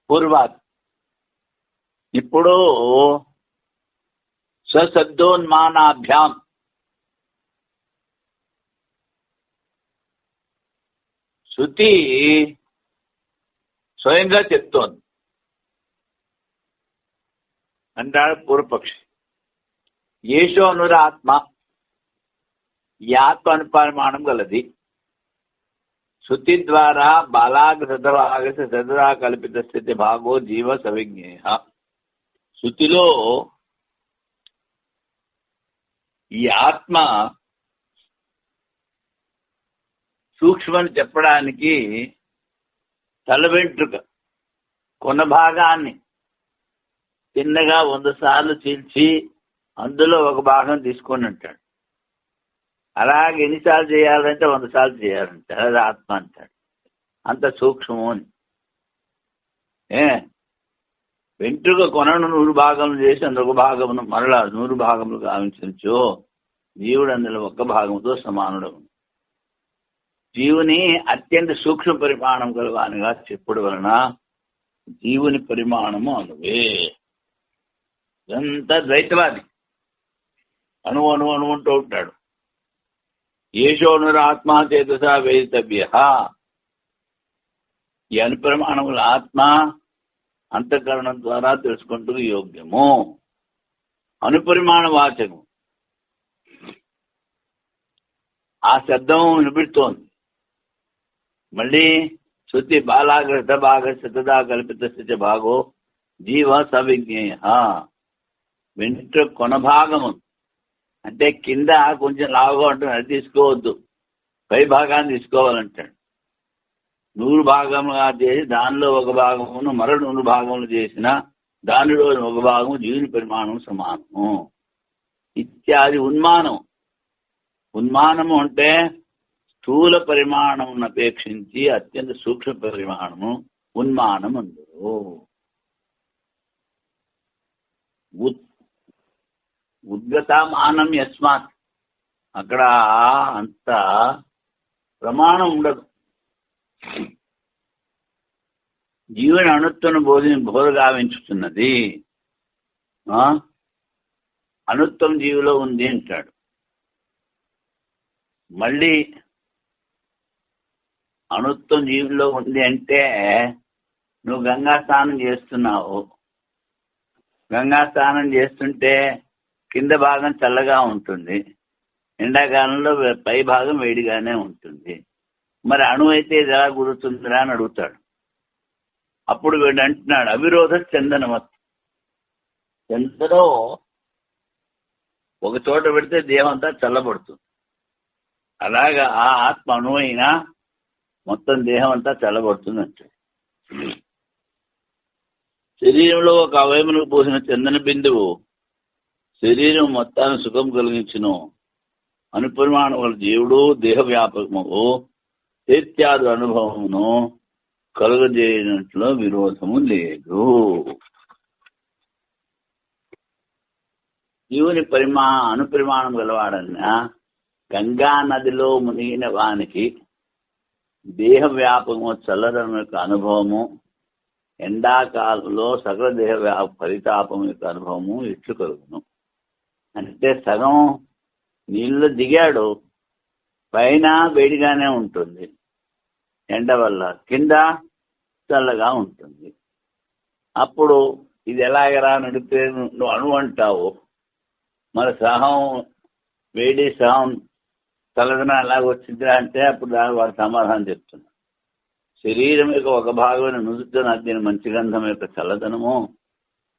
పూర్వాది. ఇప్పుడు సశబ్దోన్మానాభ్యాం శృతి స్వయంగా చెప్తోంది అంటాడు పూర్వపక్షి. ఏషో అనురాత్మ, ఈ ఆత్మ అనుపరిమాణం గలది. శృతి ద్వారా బాలాగ సదరా కల్పిత స్థితి భాగో జీవ సవిజ్ఞేయ. శృతిలో ఈ ఆత్మ సూక్ష్మని చెప్పడానికి తల వెంట్రుక కొన భాగాన్ని చిన్నగా 100 సార్లు చీల్చి అందులో ఒక భాగం తీసుకొని ఉంటాడు. అలాగే ఎన్నిసార్లు చేయాలంటే 100 సార్లు చేయాలంటాడు. అది ఆత్మ అంటాడు. అంత సూక్ష్మము అని. వెంట్రుక కొనను 100 భాగములు చేసి అందులో ఒక భాగమును మరలా 100 భాగములు గావించు. జీవుడు అందులో ఒక భాగంతో సమానుడు. జీవుని అత్యంత సూక్ష్మ పరిమాణం కలవానిగా చెప్పుడు వలన జీవుని పరిమాణము అనువే. ఇదంతా ద్వైతవాది అణువు అంటూ ఉంటాడు. ఏషోనురాత్మ చేతసా వేదితవ్య. ఈ అనుపరిమాణముల ఆత్మ అంతఃకరణం ద్వారా తెలుసుకుంటూ యోగ్యము. అనుపరిమాణ వాచకం ఆ శబ్దం వినిపిస్తోంది. మళ్ళీ శృతి బాలాగ్రత భాగ శతదా కల్పిత స్థితి భాగో జీవ సవిజ్ఞేయ. వెంట్రుక కొన భాగము అంటే కింద కొంచెం లావుగా ఉంటుంది, అది తీసుకోవద్దు, పై భాగాన్ని తీసుకోవాలంటాడు. 100 భాగముగా చేసి దానిలో ఒక భాగమును మరో 100 భాగములు చేసిన దానిలో ఒక భాగము జీవుని పరిమాణం సమానము ఇత్యాది. ఉన్మానము అంటే స్థూల పరిమాణమును అపేక్షించి అత్యంత సూక్ష్మ పరిమాణము ఉన్మానం అందరూ. ఉద్గతమానం యస్మాత్ అక్కడ అంత ప్రమాణం ఉండదు. జీవుని అణుత్వను బోధగావించుతున్నది. అణుత్వం జీవిలో ఉంది అంటాడు. మళ్ళీ అణుత్వం జీవిలో ఉంది అంటే నువ్వు గంగా స్నానం చేస్తున్నావు. గంగా స్నానం చేస్తుంటే కింద భాగం చల్లగా ఉంటుంది, ఎండాకాలంలో పై భాగం వేడిగానే ఉంటుంది. మరి అణువు అయితే ఇది ఎలా కుదురుతుందిరా అని అడుగుతాడు. అప్పుడు వీడు అంటున్నాడు, అవిరోధ చందనమత్. చందనం ఒక చోట పెడితే దేహం అంతా చల్లబడుతుంది. అలాగా ఆ ఆత్మ అణువైనా మొత్తం దేహం అంతా చల్లబడుతుంది అంటే. శరీరంలో ఒక అవయములకు పోసిన చందన బిందువు శరీరం మొత్తాన్ని సుఖం కలిగించును. అనుపరిమాణముల జీవుడు దేహ వ్యాపకము చైత్యాది అనుభవమును కలుగజేయనట్లు విరోధము లేదు. జీవుని అనుపరిమాణం గలవాడన్నా గంగా నదిలో మునిగిన వానికి దేహ వ్యాపకము చల్లదనం యొక్క అనుభవము, ఎండాకాలంలో సకల దేహ పరితాపం యొక్క అనుభవము ఇట్లు కలుగును. అంటే సగం నీళ్ళు దిగాడు, పైన వేడిగానే ఉంటుంది ఎండ వల్ల, కింద చల్లగా ఉంటుంది. అప్పుడు ఇది ఎలాగరా నడిపితే నువ్వు అణువు అంటావు, మరి సహం వేడి సహం చల్లదనం ఎలాగ వచ్చిందిరా అంటే అప్పుడు దానికి వాడు సమాధానం చెప్తున్నా. శరీరం యొక్క ఒక భాగమైన నుదుట నద్దిన మంచి గంధం యొక్క చల్లదనము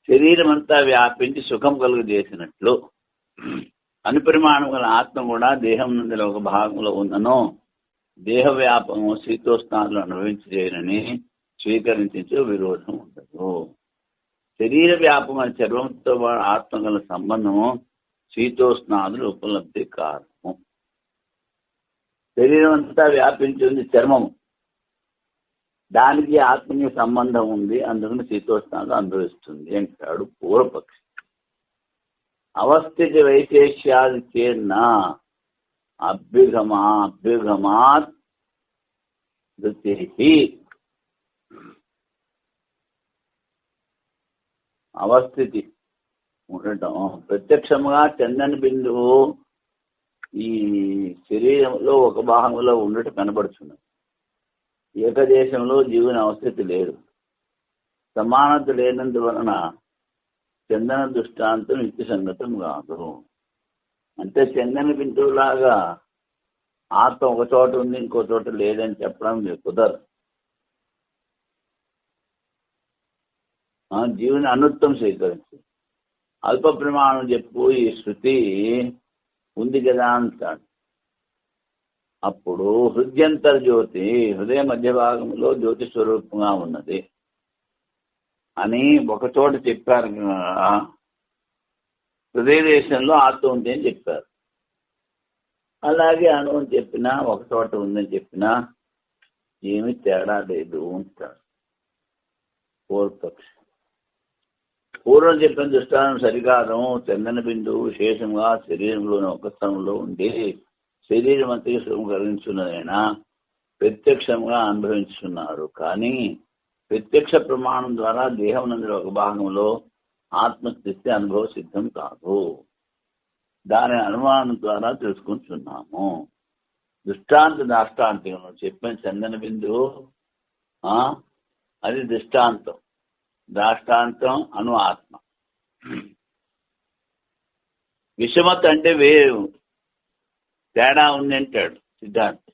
శరీరం అంతా వ్యాపించి సుఖం కలుగజేసినట్లు అనుపరిమాణం గల ఆత్మ కూడా దేహం నుండి ఒక భాగంలో ఉన్నను దేహ వ్యాపము శీతోష్ణాలు అనుభవించలేనని స్వీకరించే విరోధం ఉండదు. శరీర వ్యాపమైన చర్మంతో ఆత్మ గల సంబంధము శీతోష్ణాదులు ఉపలబ్ధి కారణము. శరీరం అంతా వ్యాపించింది చర్మము, దానికి ఆత్మీయ సంబంధం ఉంది, అందుకని శీతోష్ణాలు అనుభవిస్తుంది అంటాడు పూర్వపక్షి. అవస్థితి వైశేష్యాది చేన్న అభ్యుగమాత్ అవస్థితి ఉండటం ప్రత్యక్షముగా చందన బిందువు ఈ శరీరంలో ఒక భాగంలో ఉండటం కనబడుతున్నది. ఏకదేశంలో జీవుని అవస్థితి లేదు. సమానత లేనందువలన చందన దృష్టాంతం యుక్తి సంగతం కాదు. అంటే చందన బిందువులాగా ఆత్మ ఒక చోట ఉంది ఇంకో చోట లేదని చెప్పడం కుదరదు. జీవుని అనుత్వం స్వీకరించు, అల్ప ప్రమాణం చెప్పు, ఈ శృతి ఉంది కదా అంటాడు. అప్పుడు హృదయంతర జ్యోతి హృదయ మధ్య భాగంలో జ్యోతి స్వరూపంగా ఉన్నది అని ఒక చోట చెప్పారు. హృదయ దేశంలో ఆత్మ ఉంది అని చెప్పారు. అలాగే అణువు అని చెప్పినా ఒక చోట ఉందని చెప్పినా ఏమి తేడా లేదు అంటాడు పూర్వపక్షి. పూర్వం చెప్పిన దృష్టాంతం సరికాదు. చందన బిందువు విశేషంగా శరీరంలోని ఒక స్థలంలో ఉండి శరీరం అంతకి సుఖం కలిగించున్నదైనా ప్రత్యక్షంగా అనుభవించుతున్నారు. కానీ ప్రత్యక్ష ప్రమాణం ద్వారా దేహం నందు ఒక భాగంలో ఆత్మస్థితి అనుభవ సిద్ధం కాదు. దాని అనుమానం ద్వారా తెలుసుకుంటున్నాము. దాష్టాంతికం చెప్పిన చందన బిందువు అది దృష్టాంతం, దాష్టాంతం అను ఆత్మ. విషమత అంటే వేరు తేడా ఉంది అంటాడు సిద్ధాంతి.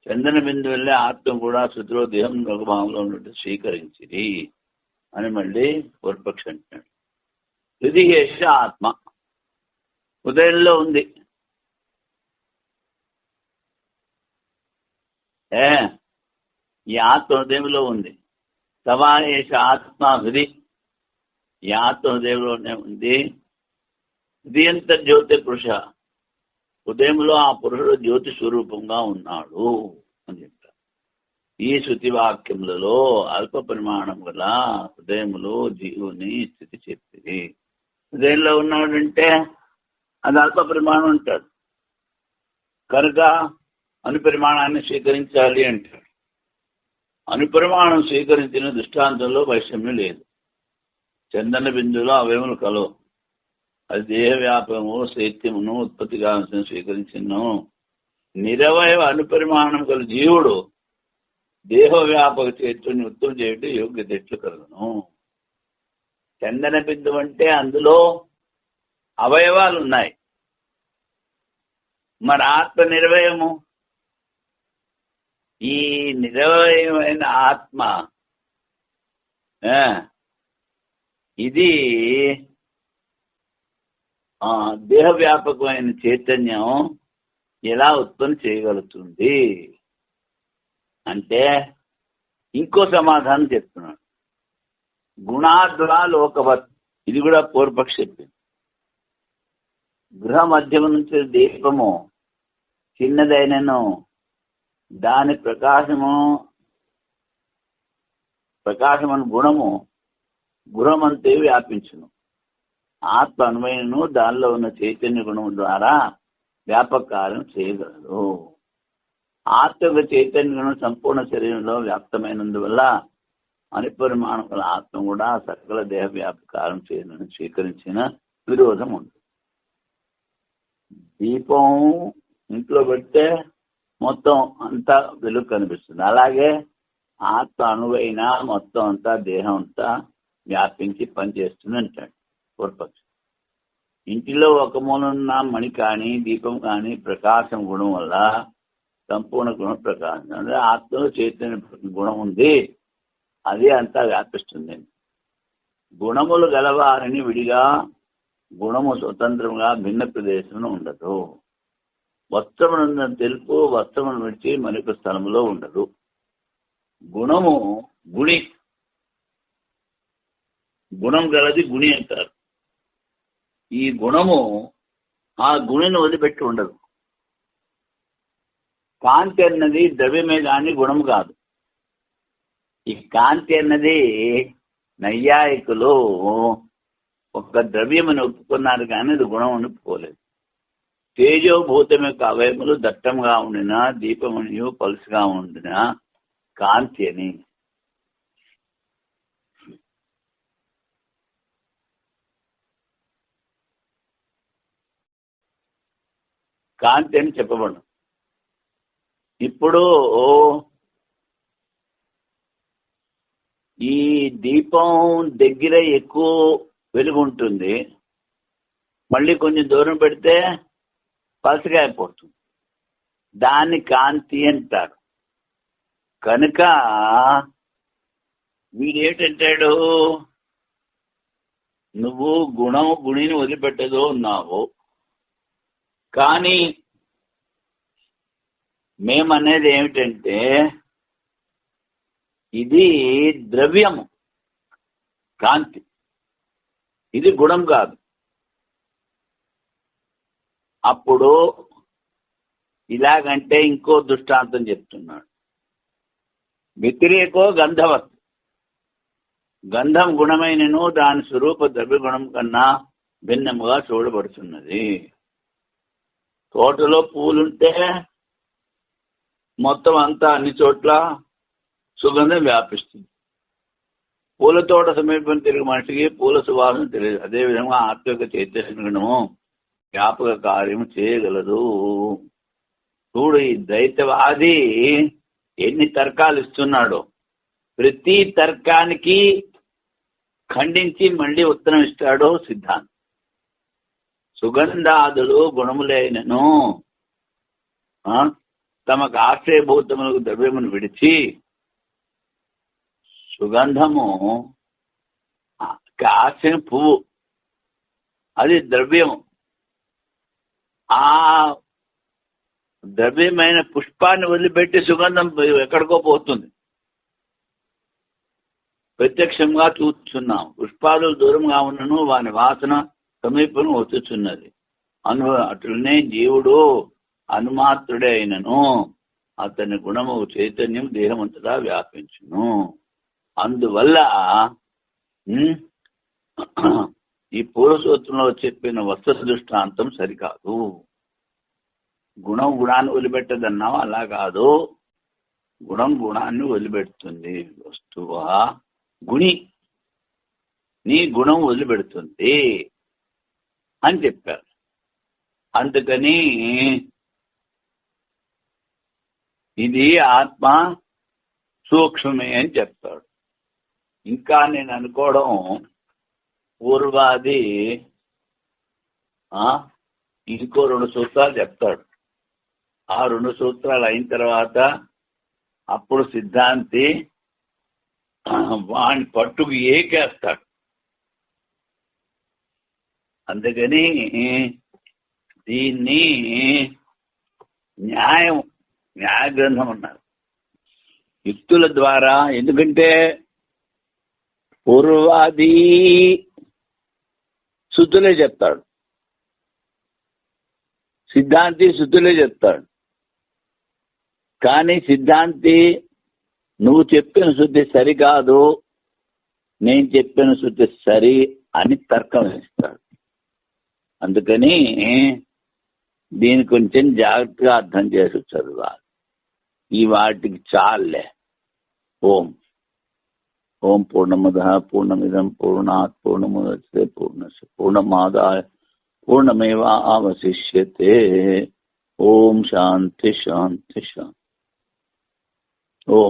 చందన బిందు వెళ్ళే ఆత్మ కూడా శృతిలో దేహం ఒక భాగంలో ఉన్నట్టు స్వీకరించింది అని మళ్ళీ పూర్వపక్షి అంటున్నాడు. హృదయేష ఆత్మ హృదయంలో ఉంది. ఈ ఆత్మ హృదయంలో ఉంది. సమాయేష ఆత్మ హృది, ఈ ఆత్మ హృదయంలోనే ఉంది. హృదయంత జ్యోతి పురుష, హృదయంలో ఆ పురుషుడు జ్యోతి స్వరూపంగా ఉన్నాడు అని చెప్తారు. ఈ శృతి వాక్యములలో అల్ప పరిమాణం గల హృదయములో జీవుని స్థితి చెప్పింది. హృదయంలో ఉన్నాడంటే అది అల్ప పరిమాణం అంటాడు. కనుక అనుపరిమాణాన్ని స్వీకరించాలి అంటారు. అనుపరిమాణం స్వీకరించిన దృష్టాంతంలో వైషమ్యం లేదు. చందన బిందులో అవయములు కలవు. అది దేహ వ్యాపకము శైత్యమును ఉత్పత్తి కావాల్సిన స్వీకరించిను. నిరవయవ అనుపరిమాణం గల జీవుడు దేహ వ్యాపక చైతన్యం ఉత్పత్తి చేయడం యోగ్యత ఎట్లు కలుగును. చందన బిందు అంటే అందులో అవయవాలు ఉన్నాయి. మరి ఆత్మ నిరవయము. ఈ నిరవయమైన ఆత్మ ఇది దేహ వ్యాపకమైన చైతన్యం ఎలా ఉత్పత్తి చేయగలుగుతుంది అంటే ఇంకో సమాధానం చెప్తున్నాడు. గుణాద్వా లోకవత్. ఇది కూడా పూర్వపక్ష చెప్పింది. గృహ మధ్యము నుంచి దీపము చిన్నదైనను దాని ప్రకాశమను గుణము గృహమంతే వ్యాపించును. ఆత్మ అనువైనను దానిలో ఉన్న చైతన్య గుణము ద్వారా వ్యాపక కార్యం చేయగలదు. ఆత్మ చైతన్య గుణం సంపూర్ణ శరీరంలో వ్యాప్తమైనందువల్ల అనుపరిమాణం గల ఆత్మ కూడా సకల దేహ వ్యాపకారం చేయాలని స్వీకరించిన విరోధం ఉంది. దీపం ఇంట్లో పెడితే మొత్తం అంతా వెలుగు కనిపిస్తుంది. అలాగే ఆత్మ అణువైన మొత్తం అంతా దేహం అంతా వ్యాపించి పనిచేస్తుంది అంటాడు పూర్వపక్షం. ఇంటిలో ఒక మూలన్న మణి కానీ దీపం కానీ ప్రకాశం గుణం వల్ల సంపూర్ణ గుణ ప్రకాశం అంటే ఆత్మలో చైతన్య గుణం ఉంది. అది అంతా వ్యాపిస్తుంది. గుణములు గలవారిని విడిగా గుణము స్వతంత్రంగా భిన్న ప్రదేశంలో ఉండదు. వస్త్రమునందు తెలుపు వస్త్రమును విడిచి మరొక స్థలంలో ఉండదు. గుణము గుణి. గుణం గలది గుణి అంటారు. ఈ గుణము ఆ గుణిని వదిలిపెట్టి ఉండదు. కాంతి అన్నది ద్రవ్యమే కానీ గుణము కాదు. ఈ కాంతి అన్నది నైయాయికులు ఒక ద్రవ్యమని ఒప్పుకున్నారు కానీ అది గుణం అని ఒప్పుకోలేదు. తేజోభూతం యొక్క అవయములు దట్టంగా ఉండిన దీపమునియు పలుసుగా ఉండిన కాంతి అని. కాంతి అని చెప్పబడు. ఇప్పుడు ఈ దీపం దగ్గర ఎక్కువ వెలుగు ఉంటుంది, మళ్ళీ కొంచెం దూరం పెడితే పలసగా అయిపోతుంది. దాన్ని కాంతి అంటారు. కనుక వీడేంటంటాడు, నువ్వు గుణిని వదిలిపెట్టదో ఉన్నావు, కానీ మేమనేది ఏమిటంటే ఇది ద్రవ్యము కాంతి, ఇది గుణం కాదు. అప్పుడు ఇలాగంటే ఇంకో దృష్టాంతం చెప్తున్నాడు. వ్యతిరేకో గంధవత్. గంధం గుణమైనను దాని స్వరూప ద్రవ్య గుణం కన్నా భిన్నముగా చూడబడుతున్నది. తోటలో పూలుంటే మొత్తం అంతా అన్ని చోట్ల సుగంధం వ్యాపిస్తుంది. పూల తోట సమీపం తిరిగి మనిషికి పూల సువాసన తెలియదు. అదేవిధంగా ఆత్మిక చైతన్య గుణము వ్యాపక కార్యము చేయగలదు. చూడు, ఈ ద్వైతవాది ఎన్ని తర్కాలు ఇస్తున్నాడో, ప్రతి తర్కానికి ఖండించి మళ్ళీ ఉత్తరం ఇస్తాడో సిద్ధాంతం. సుగంధాదులు గుణములైనను తమకు ఆశ్రయభూతములకు ద్రవ్యమును విడిచి, సుగంధము ఆశ్రయం పువ్వు, అది ద్రవ్యము. ఆ ద్రవ్యమైన పుష్పాన్ని వదిలిపెట్టి సుగంధం ఎక్కడికో పోతుంది. ప్రత్యక్షంగా చూస్తున్నాం. పుష్పాలు దూరంగా ఉన్నను వాని వాసన సమీపం వచ్చుచున్నది. అట్లనే జీవుడు అనుమాత్రుడే అయినను అతని గుణము చైతన్యం దేహమంతటా వ్యాపించును. అందువల్ల ఈ పూర్వసూత్రంలో చెప్పిన వస్త్ర దృష్టాంతం సరికాదు. గుణం గుణాన్ని వదిలిపెట్టదన్నావు, అలా కాదు. గుణం గుణాన్ని వదిలిపెడుతుంది. వస్తువా గుణి, నీ గుణం వదిలిపెడుతుంది అని చెప్పారు. అందుకని ఇది ఆత్మ సూక్ష్మమే అని చెప్తాడు. ఇంకా నేను అనుకోవడం, పూర్వాది ఇంకో 2 సూత్రాలు చెప్తాడు. ఆ 2 సూత్రాలు అయిన తర్వాత అప్పుడు సిద్ధాంతి వాణ్ణి పట్టుకు ఏకేస్తాడు. అందుకని దీన్ని న్యాయ గ్రంథం అన్నారు, యుక్తుల ద్వారా. ఎందుకంటే పూర్వాది శుద్ధులే చెప్తాడు, సిద్ధాంతి శుద్ధులే చెప్తాడు. కానీ సిద్ధాంతి నువ్వు చెప్పిన శుద్ధి సరికాదు, నేను చెప్పిన శుద్ధి సరి అని తర్కం ఇస్తాడు. అందుకని దీన్ని కొంచెం జాగ్రత్తగా అర్థం చేసి చదవాలి. ఈ వాటికి చాలే. ఓం పూర్ణమదః పూర్ణమిదం పూర్ణాత్ పూర్ణముదచ్యతే పూర్ణస్య పూర్ణమాదాయ పూర్ణమేవావశిష్యతే. ఓం శాంతి శాంతి శాంతి.